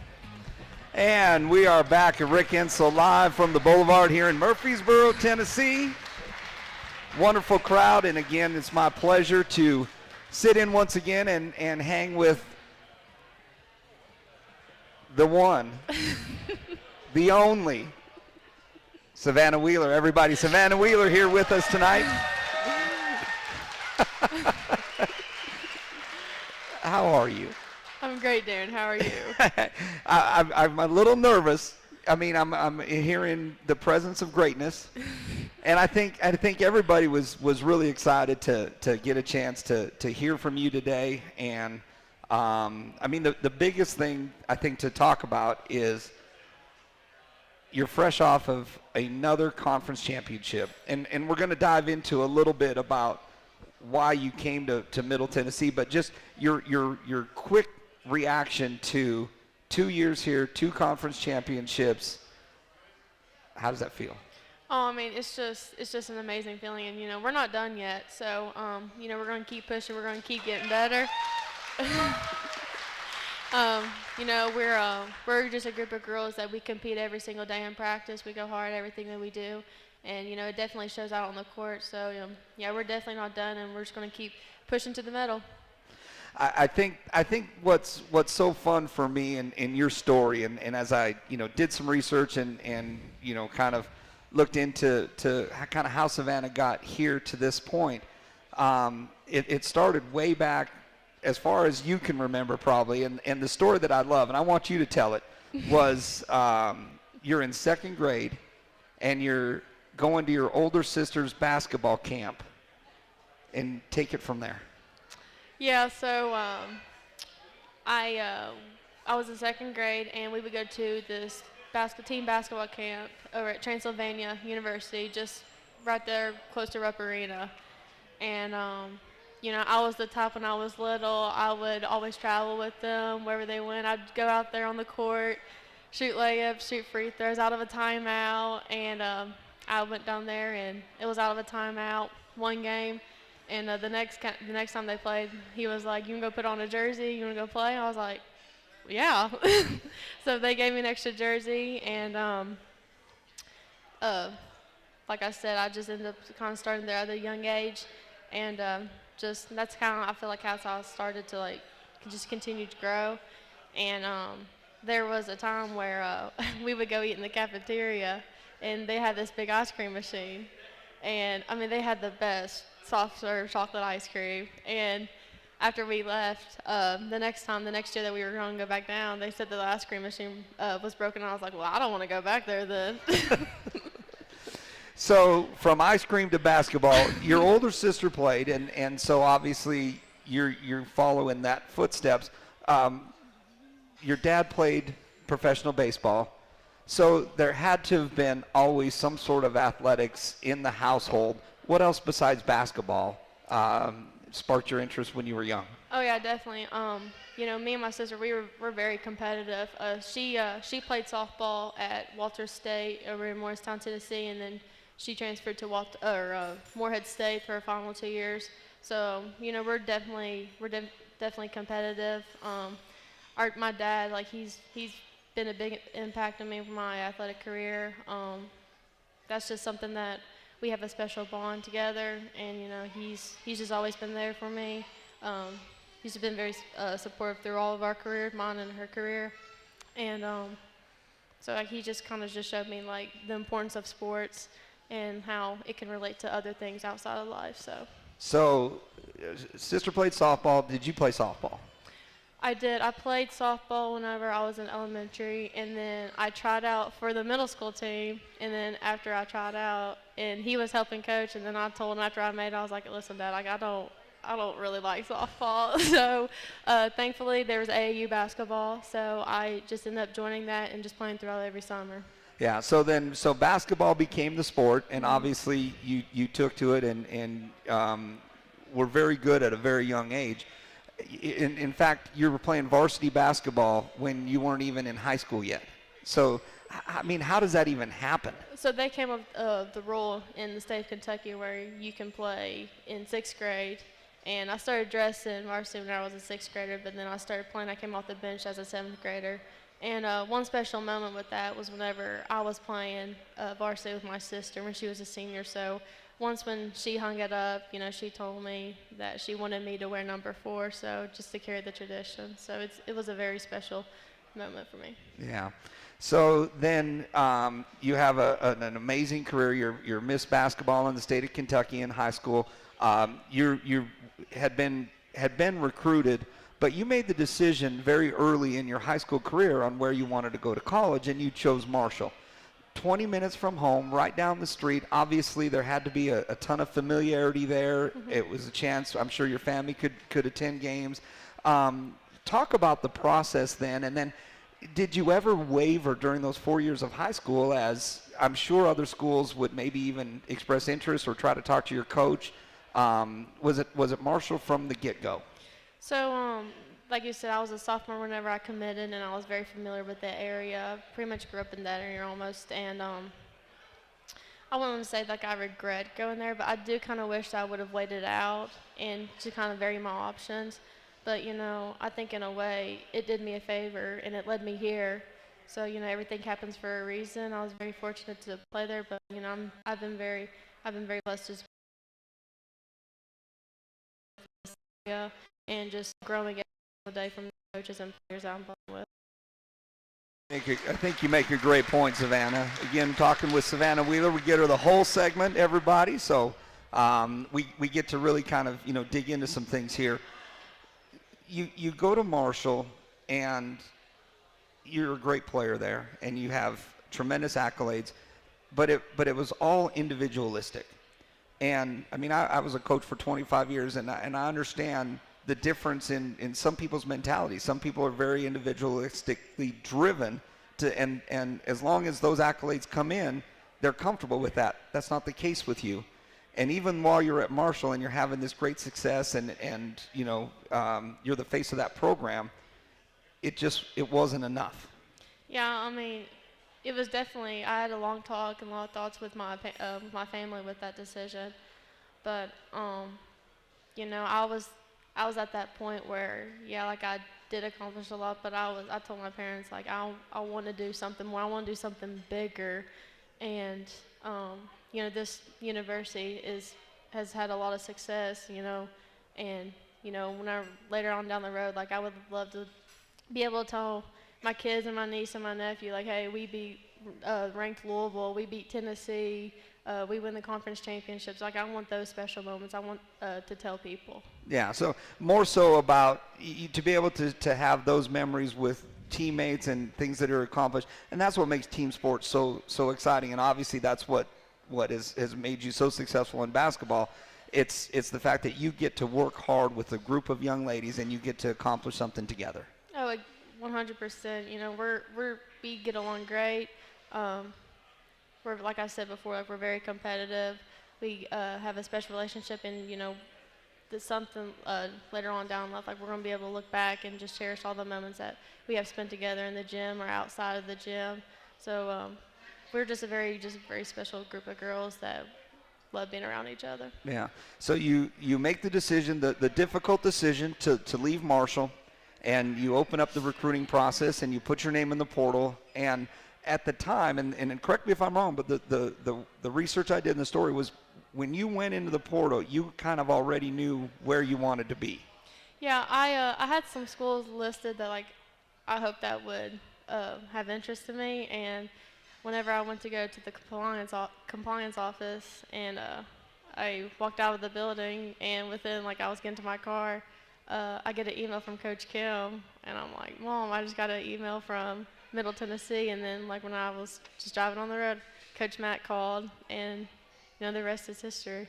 Speaker 6: And we are back at Rick Insel live from the Boulevard here in Murfreesboro, Tennessee. Wonderful crowd, and again, it's my pleasure to sit in once again and hang with the one, the only, Savannah Wheeler. Everybody, Savannah Wheeler here with us tonight. How are you?
Speaker 5: I'm great, Darren. How are you?
Speaker 6: I'm a little nervous. I mean, I'm hearing the presence of greatness, and I think everybody was really excited to get a chance to hear from you today. And I mean, the biggest thing I think to talk about is you're fresh off of another conference championship, and we're going to dive into a little bit about why you came to Middle Tennessee, but just your quick reaction to 2 years here, 2 conference championships. How does that feel?
Speaker 5: Oh, I mean, it's just an amazing feeling, and we're not done yet. So, we're going to keep pushing. We're going to keep getting better. We're just a group of girls that we compete every single day in practice. We go hard at everything that we do, and it definitely shows out on the court. So, we're definitely not done, and we're just going to keep pushing to the medal.
Speaker 6: I think what's so fun for me in your story, and as I did some research and kind of looked into kind of how Savannah got here to this point, it started way back as far as you can remember probably, and the story that I love, and I want you to tell it, was you're in 2nd grade and you're going to your older sister's basketball camp, and take it from there.
Speaker 5: Yeah, so I was in 2nd grade, and we would go to this team basketball camp over at Transylvania University, just right there close to Rupp Arena. And, I was the type when I was little. I would always travel with them wherever they went. I'd go out there on the court, shoot layups, shoot free throws out of a timeout. And I went down there, and it was out of a timeout, one game. And the next time they played, he was like, "You can go put on a jersey. You want to go play?" I was like, "Yeah." So they gave me an extra jersey, and like I said, I just ended up kind of starting there at a young age, and that's kind of, I feel like that's how I started to just continue to grow. And there was a time where we would go eat in the cafeteria, and they had this big ice cream machine. And, I mean, they had the best soft serve chocolate ice cream. And after we left, the next year that we were going to go back down, they said that the ice cream machine was broken. And I was like, well, I don't want to go back there then.
Speaker 6: So from ice cream to basketball, your older sister played, and so obviously you're following that footsteps. Your dad played professional baseball, so there had to have been always some sort of athletics in the household. What else besides basketball sparked your interest when you were young?
Speaker 5: Oh yeah, definitely. Me and my sister, we're very competitive. She played softball at Walter State over in Morristown, Tennessee, and then she transferred to Morehead State for her final 2 years. So we're definitely competitive. My dad, he's been a big impact on me for my athletic career. That's just something that we have a special bond together, and he's just always been there for me. He's been very supportive through all of our careers, mine and her career, and so he just kind of just showed me the importance of sports and how it can relate to other things outside of life.
Speaker 6: So, sister played softball. Did you play softball?
Speaker 5: I did. I played softball whenever I was in elementary, and then I tried out for the middle school team, and then after I tried out, and he was helping coach, and then I told him after I made it, I was like, listen, Dad, I don't really like softball. So thankfully there was AAU basketball, so I just ended up joining that and just playing throughout every summer.
Speaker 6: Yeah, so basketball became the sport, and obviously you took to it and were very good at a very young age. In fact, you were playing varsity basketball when you weren't even in high school yet. So, I mean, how does that even happen?
Speaker 5: So they came up with the rule in the state of Kentucky where you can play in 6th grade. And I started dressing varsity when I was a 6th grader, but then I started playing. I came off the bench as a 7th grader. And one special moment with that was whenever I was playing varsity with my sister when she was a senior. So once when she hung it up, she told me that she wanted me to wear number 4, so just to carry the tradition. So it was a very special moment for me.
Speaker 6: Yeah. So then you have an amazing career. You're Miss Basketball in the state of Kentucky in high school. You had been recruited, but you made the decision very early in your high school career on where you wanted to go to college, and you chose Marshall. 20 minutes from home, right down the street. Obviously, there had to be a ton of familiarity there. Mm-hmm. It was a chance. I'm sure your family could attend games. Talk about the process then, and then did you ever waver during those 4 years of high school, as I'm sure other schools would maybe even express interest or try to talk to your coach? Was it Marshall from the get-go?
Speaker 5: So, like you said, I was a sophomore whenever I committed, and I was very familiar with that area. I pretty much grew up in that area almost, and I wouldn't say I regret going there, but I do kind of wish I would have waited out and to kind of vary my options. But, I think in a way it did me a favor, and it led me here. So, everything happens for a reason. I was very fortunate to play there, but, I've been very blessed to and just growing every day from the coaches and players I'm playing with.
Speaker 6: I think you make a great point, Savannah. Again, talking with Savannah Wheeler, we get her the whole segment, everybody. So we get to really kind of dig into some things here. You go to Marshall, and you're a great player there, and you have tremendous accolades, but it was all individualistic. And I mean, I was a coach for 25 years, and I understand the difference in some people's mentality. Some people are very individualistically driven and as long as those accolades come in, they're comfortable with that. That's not the case with you. And even while you're at Marshall and you're having this great success and you're the face of that program, it wasn't enough.
Speaker 5: Yeah, I mean, it was definitely, I had a long talk and a lot of thoughts with my family with that decision. But, I was at that point where, I did accomplish a lot, but I told my parents, I want to do something more. I want to do something bigger. And, this university has had a lot of success, and, whenever later on down the road, I would love to be able to tell my kids and my niece and my nephew, hey, we beat ranked Louisville, we beat Tennessee, we win the conference championships. Like, I want those special moments. I want to tell people.
Speaker 6: Yeah, so more so about to be able to have those memories with teammates and things that are accomplished, and that's what makes team sports so exciting. And obviously that's what has made you so successful in basketball. It's the fact that you get to work hard with a group of young ladies and you get to accomplish something together.
Speaker 5: Oh, like 100%. You know, we get along great. We're, like I said before, like, we're very competitive. We have a special relationship, and you know, that's something later on down life, like, we're going to be able to look back and just cherish all the moments that we have spent together in the gym or outside of the gym. So we're just a very special group of girls that love being around each other.
Speaker 6: Yeah. So you make the decision, the difficult decision to leave Marshall, and you open up the recruiting process and you put your name in the portal. And at the time, and correct me if I'm wrong, but the research I did in the story was when you went into the portal, you kind of already knew where you wanted to be.
Speaker 5: Yeah, I had some schools listed that, like, I hoped that would have interest in me. And whenever I went to go to the compliance office, and I walked out of the building, and within, like, I was getting to my car, I get an email from Coach Kim, and I'm like, Mom, I just got an email from Middle Tennessee. And then, like, when I was just driving on the road, Coach Matt called, and you know, the rest is history.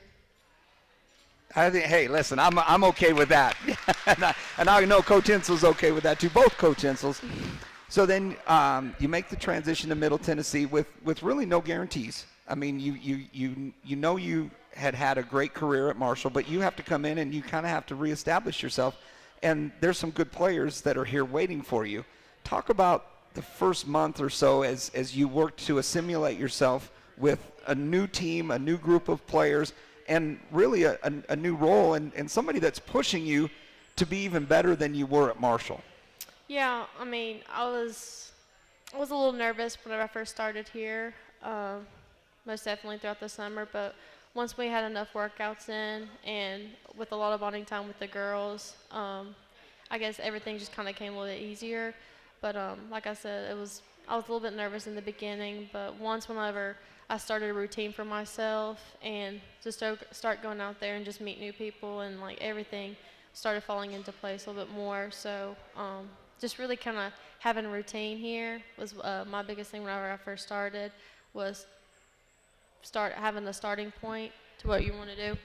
Speaker 6: I think, hey, listen, I'm okay with that. and I know Coach Insel's okay with that too, both Coach Insels. So then you make the transition to Middle Tennessee with really no guarantees. I mean, you know you had a great career at Marshall, but you have to come in and you kind of have to reestablish yourself. And there's some good players that are here waiting for you. Talk about the first month or so as you work to assimilate yourself with a new team, a new group of players, and really a new role, and somebody that's pushing you to be even better than you were at Marshall.
Speaker 5: Yeah, I mean, I was a little nervous whenever I first started here, most definitely throughout the summer, but once we had enough workouts in and with a lot of bonding time with the girls, I guess everything just kind of came a little bit easier. But like I said, I was a little bit nervous in the beginning, but whenever I started a routine for myself and just start going out there and just meet new people, and like everything started falling into place a little bit more. So just really kind of having a routine here was my biggest thing whenever I first started, was start having a starting point to what you want to do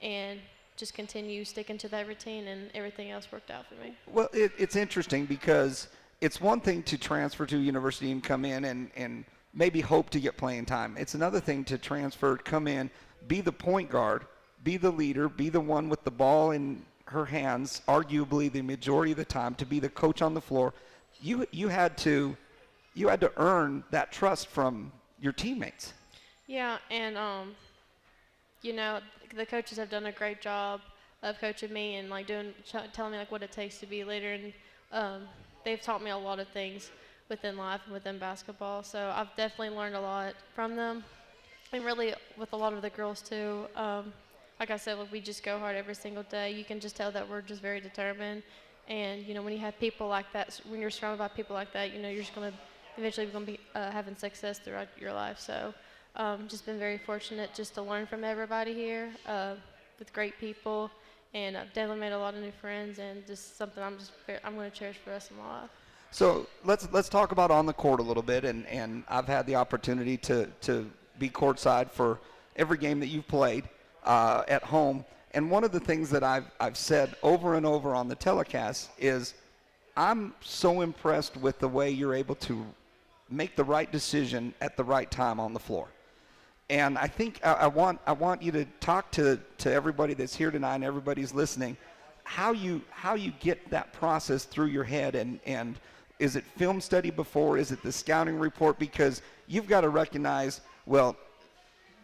Speaker 5: and just continue sticking to that routine, and everything else worked out for me.
Speaker 6: Well, it's interesting because it's one thing to transfer to a university and come in and maybe hope to get playing time. It's another thing to transfer, come in, be the point guard, be the leader, be the one with the ball in her hands, arguably the majority of the time, to be the coach on the floor. You had to earn that trust from your teammates.
Speaker 5: Yeah, and you know, the coaches have done a great job of coaching me and like telling me like what it takes to be a leader, and they've taught me a lot of things within life and within basketball. So I've definitely learned a lot from them, and really with a lot of the girls too. Like I said, we just go hard every single day. You can just tell that we're just very determined. And you know, when you have people like that, when you're surrounded by people like that, you know, you're just eventually going to be having success throughout your life. So just been very fortunate just to learn from everybody here with great people, and I've definitely made a lot of new friends, and just something I'm going to cherish for the rest of my life.
Speaker 6: So let's talk about on the court a little bit, and I've had the opportunity to be courtside for every game that you've played at home. And one of the things that I've said over and over on the telecast is I'm so impressed with the way you're able to make the right decision at the right time on the floor. And I think I want you to talk to everybody that's here tonight and everybody's listening, how you get that process through your head, and is it film study before? Is it the scouting report? Because you've got to recognize, well,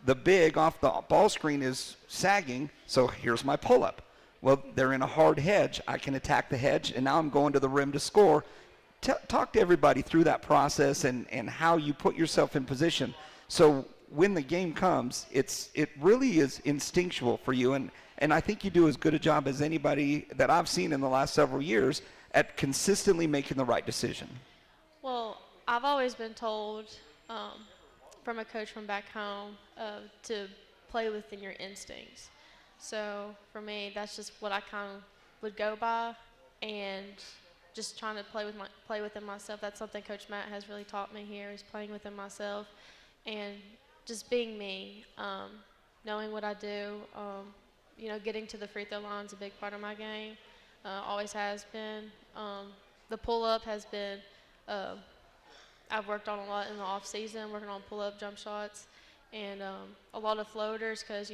Speaker 6: the big off the ball screen is sagging, so here's my pull-up. Well, they're in a hard hedge. I can attack the hedge, and now I'm going to the rim to score. Talk to everybody through that process and how you put yourself in position. So when the game comes, it really is instinctual for you, and I think you do as good a job as anybody that I've seen in the last several years at consistently making the right decision.
Speaker 5: Well, I've always been told from a coach from back home to play within your instincts. So for me, that's just what I kind of would go by, and just trying to play within myself. That's something Coach Matt has really taught me here, is playing within myself and just being me, knowing what I do. Getting to the free throw line is a big part of my game. Always has been. The pull-up has been, I've worked on a lot in the off season, working on pull-up jump shots, and a lot of floaters, because,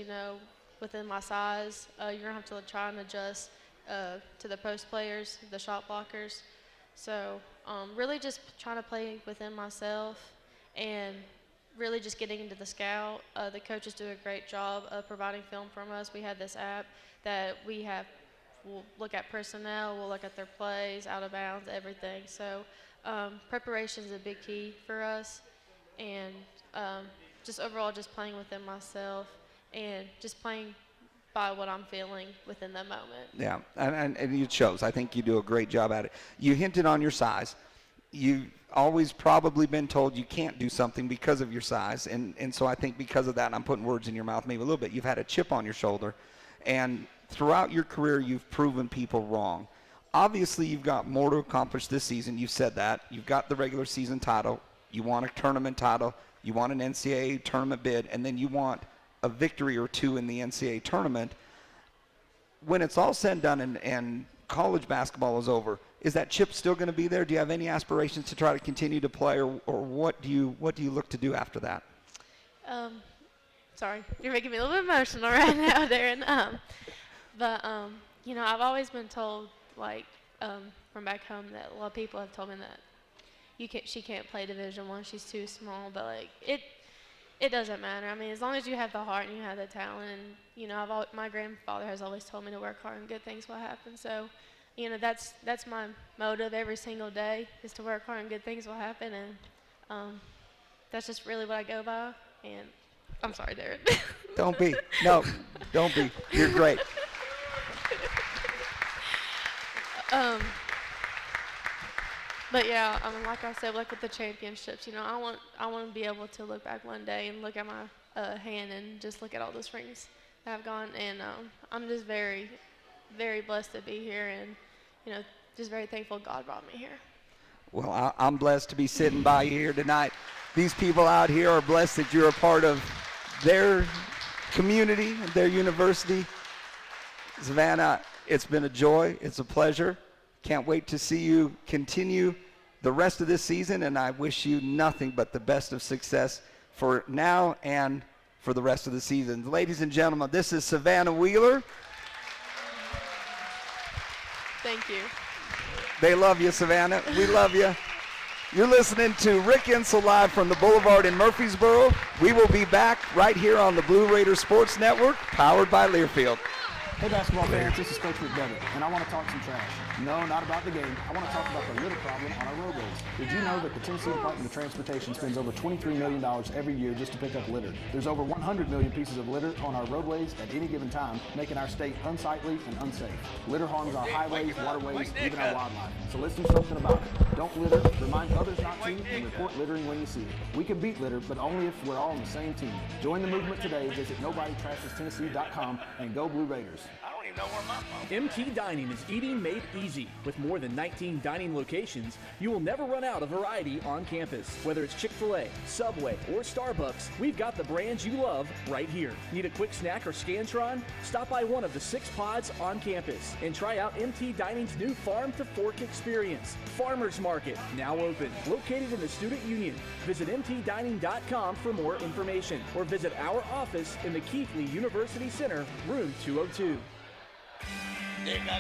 Speaker 5: within my size, you're going to have to try and adjust to the post players, the shot blockers. So really just trying to play within myself and really just getting into the scout. The coaches do a great job of providing film from us. We have this app that we'll look at personnel, we'll look at their plays, out of bounds, everything. So preparation is a big key for us, and just overall just playing within myself and just playing by what I'm feeling within the moment.
Speaker 6: Yeah, and it shows. I think you do a great job at it. You hinted on your size. You've always probably been told you can't do something because of your size, and so I think because of that, and I'm putting words in your mouth maybe a little bit, you've had a chip on your shoulder, and throughout your career you've proven people wrong. Obviously you've got more to accomplish this season. You've said that. You've got the regular season title. You want a tournament title. You want an NCAA tournament bid, and then you want a victory or two in the NCAA tournament. When it's all said and done and college basketball is over, is that chip still going to be there? Do you have any aspirations to try to continue to play, or what do you look to do after that?
Speaker 5: Sorry, you're making me a little bit emotional right now, Darren. But I've always been told, from back home, that a lot of people have told me that she can't play Division I, she's too small. But it doesn't matter. I mean, as long as you have the heart and you have the talent, and my grandfather has always told me to work hard and good things will happen. So, that's my motive every single day, is to work hard and good things will happen, and that's just really what I go by. And I'm sorry, Darren.
Speaker 6: Don't be. You're great.
Speaker 5: But yeah, like I said, with the championships, I want to be able to look back one day and look at my hand and just look at all those rings that I've gone, and I'm just very, very blessed to be here, and just very thankful God brought me here.
Speaker 6: Well, I'm blessed to be sitting by you here tonight. These people out here are blessed that you're a part of their community, their university. Savannah, it's been a joy. It's a pleasure. Can't wait to see you continue the rest of this season, and I wish you nothing but the best of success for now and for the rest of the season. Ladies and gentlemen, this is Savannah Wheeler.
Speaker 5: Thank you.
Speaker 6: They love you, Savannah. We love you. You're listening to Rick Insel live from the Boulevard in Murfreesboro. We will be back right here on the Blue Raider Sports Network, powered by Learfield.
Speaker 17: Hey basketball fans, this is Coach McDevitt, and I want to talk some trash. No, not about the game. I want to talk about the litter problem on our roadways. Did you know that the Tennessee Department of Transportation spends over $23 million every year just to pick up litter? There's over 100 million pieces of litter on our roadways at any given time, making our state unsightly and unsafe. Litter harms our highways, waterways, even our wildlife. So let's do something about it. Don't litter, remind others not to, and report littering when you see it. We can beat litter, but only if we're all on the same team. Join the movement today. Visit NobodyTrashesTennessee.com and go Blue Raiders.
Speaker 8: MT Dining is eating made easy. With more than 19 dining locations, you will never run out of variety on campus. Whether it's Chick-fil-A, Subway, or Starbucks, we've got the brands you love right here. Need a quick snack or Scantron? Stop by one of the 6 pods on campus and try out MT Dining's new Farm to Fork experience. Farmers Market, now open, located in the Student Union. Visit mtdining.com for more information, or visit our office in the Keithley University Center, room 202.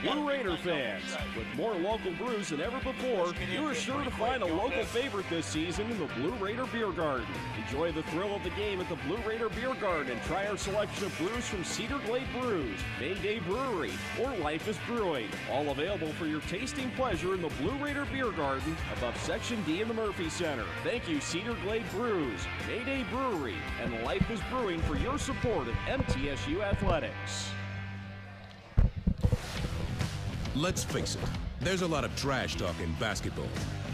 Speaker 10: Blue Raider fans, with more local brews than ever before, you are sure to find a local favorite this season in the Blue Raider Beer Garden. Enjoy the thrill of the game at the Blue Raider Beer Garden and try our selection of brews from Cedar Glade Brews, Mayday Brewery, or Life is Brewing. All available for your tasting pleasure in the Blue Raider Beer Garden above Section D in the Murphy Center. Thank you, Cedar Glade Brews, Mayday Brewery, and Life is Brewing for your support of MTSU Athletics.
Speaker 19: Let's face it, there's a lot of trash talk in basketball.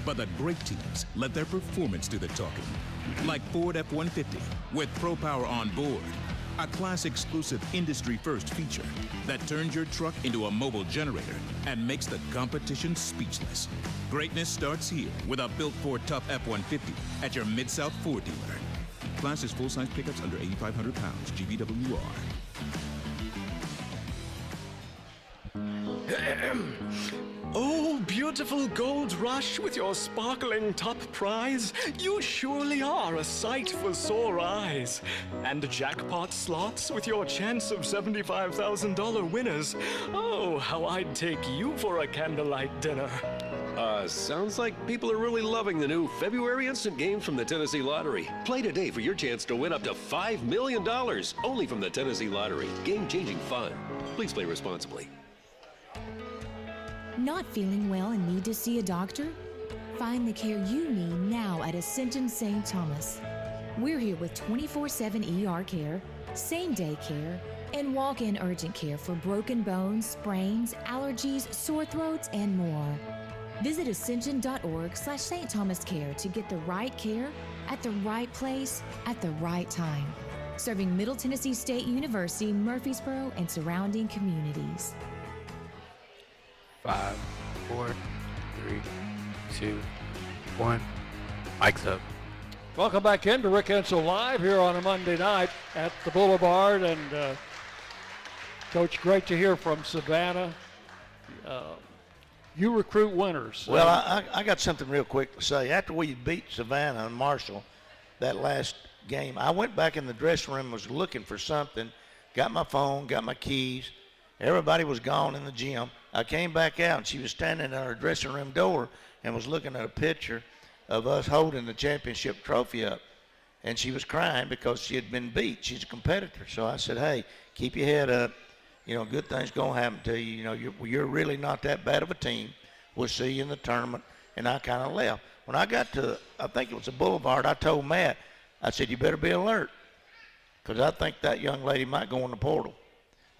Speaker 4: But the great teams let their performance do the talking. Like Ford F-150 with Pro Power on board. A class-exclusive industry-first feature that turns your truck into a mobile generator and makes the competition speechless. Greatness starts here with a built Ford Tough F-150 at your Mid-South Ford dealer. Class is full-size pickups under 8,500 pounds, GVWR.
Speaker 11: Oh, beautiful Gold Rush with your sparkling top prize. You surely are a sight for sore eyes. And jackpot slots with your chance of $75,000 winners. Oh, how I'd take you for a candlelight dinner.
Speaker 15: Sounds like people are really loving the new February instant games from the Tennessee Lottery. Play today for your chance to win up to $5 million, only from the Tennessee Lottery. Game-changing fun. Please play responsibly.
Speaker 12: Not feeling well and need to see a doctor? Find the care you need now at Ascension St. Thomas. We're here with 24/7 ER care, same-day care, and walk-in urgent care for broken bones, sprains, allergies, sore throats, and more. Visit ascension.org/St. Thomas Care to get the right care at the right place at the right time. Serving Middle Tennessee State University, Murfreesboro, and surrounding communities.
Speaker 16: 5, 4, 3, 2, 1. Mike's up.
Speaker 3: Welcome back into Rick Hensel Live here on a Monday night at the Boulevard. And Coach, great to hear from Savannah. You recruit winners.
Speaker 13: Well, I got something real quick to say. After we beat Savannah and Marshall that last game, I went back in the dressing room, was looking for something, got my phone, got my keys. Everybody was gone in the gym. I came back out, and she was standing at our dressing room door and was looking at a picture of us holding the championship trophy up. And she was crying because she had been beat. She's a competitor. So I said, hey, keep your head up. You know, good things going to happen to you. You know, you're really not that bad of a team. We'll see you in the tournament. And I kind of left. When I got to, I think it was the Boulevard, I told Matt, I said, you better be alert, because I think that young lady might go in the portal.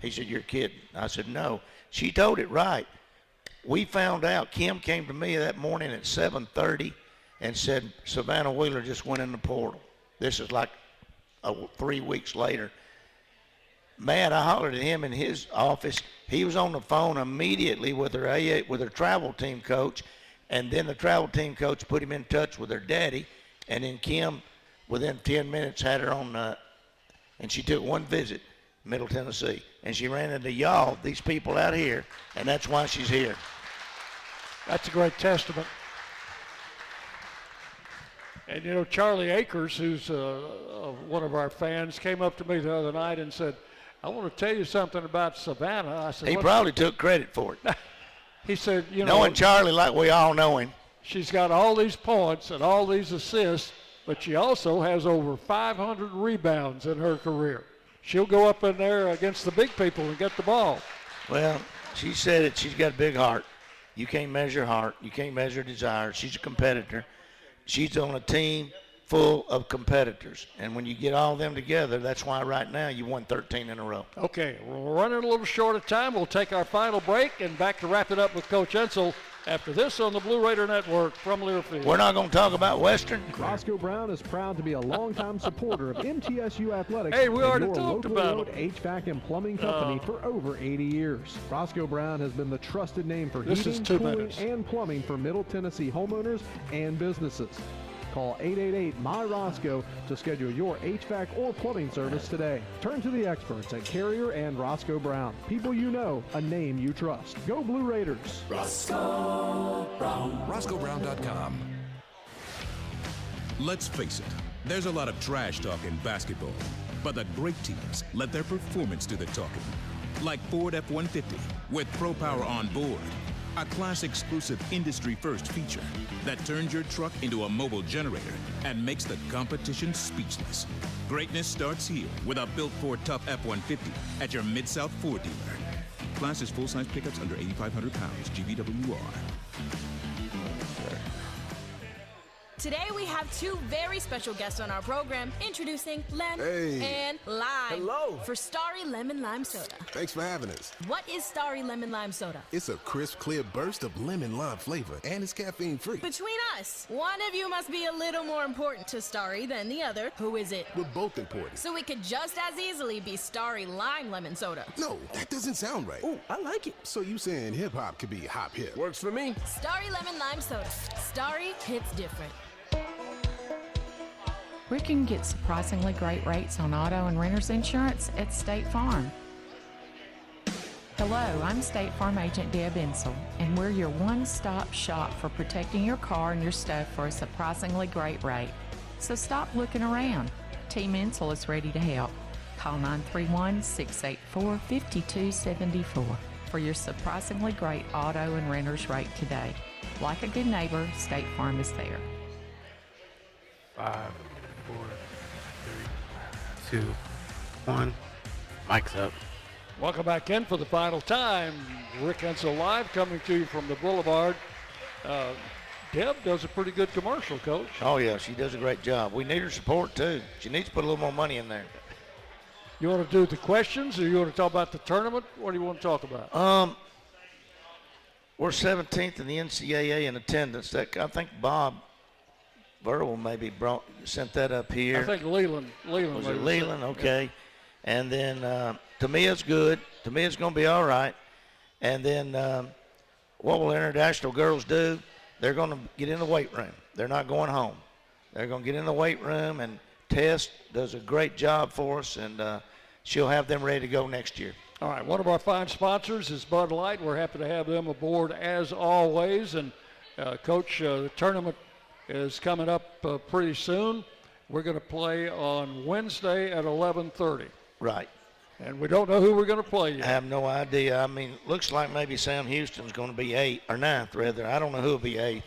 Speaker 13: He said, you're kidding. I said, no. She told it right. We found out, Kim came to me that morning at 7:30 and said, Savannah Wheeler just went in the portal. This is like 3 weeks later. Matt, I hollered at him in his office. He was on the phone immediately with her travel team coach, and then the travel team coach put him in touch with her daddy, and then Kim, within 10 minutes, had her on, and she took one visit, Middle Tennessee, and she ran into y'all, these people out here, and that's why she's here.
Speaker 3: That's a great testament. And, you know, Charlie Akers, who's one of our fans, came up to me the other night and said, I want to tell you something about Savannah. I said,
Speaker 13: he probably took credit for it.
Speaker 3: He said, you know.
Speaker 13: Knowing Charlie like we all know him.
Speaker 3: She's got all these points and all these assists, but she also has over 500 rebounds in her career. She'll go up in there against the big people and get the ball.
Speaker 13: Well, she said it. She's got a big heart. You can't measure heart. You can't measure desire. She's a competitor. She's on a team full of competitors. And when you get all of them together, that's why right now you won 13 in a row.
Speaker 3: Okay, we're running a little short of time. We'll take our final break and back to wrap it up with Coach Hensel after this on the Blue Raider Network from Learfield.
Speaker 13: We're not going to talk about Western.
Speaker 7: Roscoe Brown is proud to be a longtime supporter of MTSU Athletics.
Speaker 3: Hey, we already
Speaker 7: your
Speaker 3: talked
Speaker 7: locally
Speaker 3: about
Speaker 7: owned HVAC and plumbing company for over 80 years. Roscoe Brown has been the trusted name for heating, cooling, and plumbing for Middle Tennessee homeowners and businesses. Call 888-MY-ROSCOE to schedule your HVAC or plumbing service today. Turn to the experts at Carrier and Roscoe Brown. People you know, a name you trust. Go Blue Raiders.
Speaker 19: Roscoe Brown. RoscoeBrown.com. Let's face it, there's a lot of trash talk in basketball, but the great teams let their performance do the talking. Like Ford F-150 with Pro Power on board. A class-exclusive industry-first feature that turns your truck into a mobile generator and makes the competition speechless. Greatness starts here with a built Ford Tough F-150 at your Mid-South Ford dealer. Class is full-size pickups under 8,500 pounds, GVWR.
Speaker 9: Today we have two very special guests on our program. Introducing Lem and Lime.
Speaker 14: Hello.
Speaker 9: For Starry Lemon Lime Soda.
Speaker 14: Thanks for having us.
Speaker 9: What is Starry Lemon Lime Soda?
Speaker 14: It's a crisp, clear burst of lemon lime flavor, and it's caffeine-free.
Speaker 9: Between us, one of you must be a little more important to Starry than the other. Who is it?
Speaker 14: We're both important.
Speaker 9: So it could just as easily be Starry Lime Lemon Soda.
Speaker 14: No, that doesn't sound right. Oh, I like it. So you saying hip-hop could be hop-hip? Works for me.
Speaker 9: Starry Lemon Lime Soda. Starry hits different.
Speaker 18: We can get surprisingly great rates on auto and renter's insurance at State Farm. Hello, I'm State Farm Agent Deb Insel, and we're your one-stop shop for protecting your car and your stuff for a surprisingly great rate. So stop looking around. Team Insel is ready to help. Call 931-684-5274 for your surprisingly great auto and renter's rate today. Like a good neighbor, State Farm is there.
Speaker 16: 5, 4, 3, 2, 1. Mic's up.
Speaker 3: Welcome back in for the final time. Rick Hensel live coming to you from the Boulevard. Deb does a pretty good commercial, Coach.
Speaker 13: Oh, yeah, she does a great job. We need her support, too. She needs to put a little more money in there.
Speaker 3: You want to do the questions, or you want to talk about the tournament? What do you want to talk about?
Speaker 13: We're 17th in the NCAA in attendance. I think Bob Burwell maybe sent that up here.
Speaker 3: I think Leland.
Speaker 13: Was it Leland? Okay. Yeah. And then Tamia's good. Tamia's going to be all right. And then what will international girls do? They're going to get in the weight room. They're not going home. They're going to get in the weight room, and Tess does a great job for us, and she'll have them ready to go next year.
Speaker 3: All right, one of our fine sponsors is Bud Light. We're happy to have them aboard as always. And, Coach, the tournament is coming up pretty soon. We're going to play on Wednesday at 11:30.
Speaker 13: Right.
Speaker 3: And we don't know who we're going to play yet.
Speaker 13: I have no idea. I mean, looks like maybe Sam Houston's going to be 8th or 9th, rather. I don't know who will be 8th.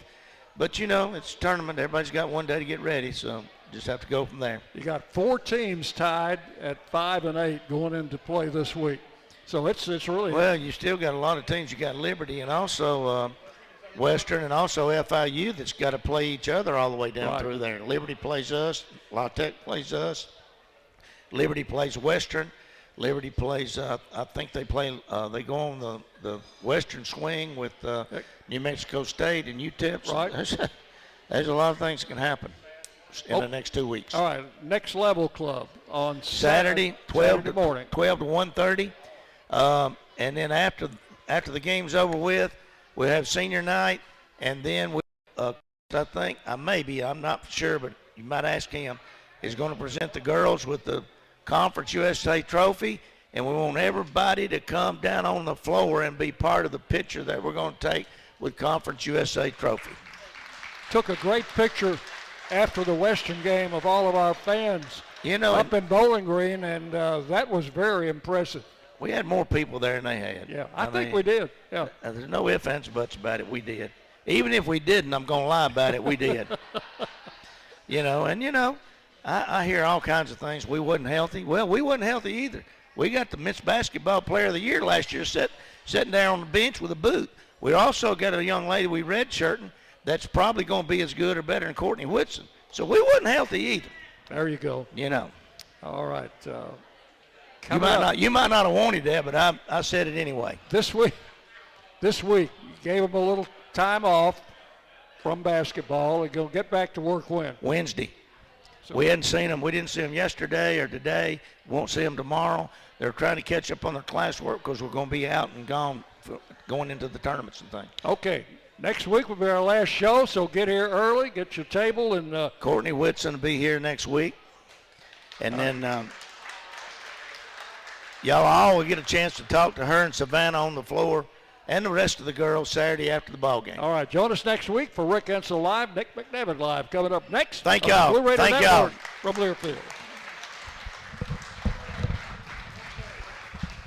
Speaker 13: But, you know, it's a tournament. Everybody's got one day to get ready, so just have to go from there.
Speaker 3: You got 4 teams tied at 5 and 8 going into play this week. So it's really.
Speaker 13: Well, you still got a lot of teams. You got Liberty and also Western and also FIU that's got to play each other all the way down through there. Liberty plays us. La Tech plays us. Liberty plays Western. Liberty plays, I think they play, they go on the Western swing with New Mexico State and UTEP.
Speaker 3: Right.
Speaker 13: There's a lot of things that can happen in the next 2 weeks.
Speaker 3: All right, Next Level Club on
Speaker 13: Saturday 12 to
Speaker 3: morning.
Speaker 13: 12 to 1:30. And then after the game's over with, we'll have senior night, and then I think, I'm not sure, but you might ask him, is going to present the girls with the Conference USA trophy, and we want everybody to come down on the floor and be part of the picture that we're going to take with Conference USA trophy.
Speaker 3: Took a great picture after the Western game of all of our fans up in Bowling Green, and that was very impressive.
Speaker 13: We had more people there than they had.
Speaker 3: Yeah, I think we did. Yeah.
Speaker 13: There's no ifs, ands, buts about it. We did. Even if we didn't, I'm going to lie about it. We did. I hear all kinds of things. We wasn't healthy. Well, we wasn't healthy either. We got the Men's Basketball Player of the Year last year sitting there on the bench with a boot. We also got a young lady we redshirting that's probably going to be as good or better than Courtney Whitson. So we wasn't healthy either.
Speaker 3: There you go. All right.
Speaker 13: You might not have wanted that, but I said it anyway.
Speaker 3: This week, you gave them a little time off from basketball. They're going to get back to work when?
Speaker 13: Wednesday. So we hadn't seen them. We didn't see them yesterday or today. Won't see them tomorrow. They're trying to catch up on their classwork because we're going to be out and gone going into the tournaments and things.
Speaker 3: Okay. Next week will be our last show, so get here early, get your table. And
Speaker 13: Courtney Whitson will be here next week. And then y'all all will get a chance to talk to her and Savannah on the floor and the rest of the girls Saturday after the ball game.
Speaker 3: All right, join us next week for Rick Hensel Live, Nick McDevitt Live coming up next.
Speaker 13: Thank y'all.
Speaker 3: Thank y'all. From Learfield.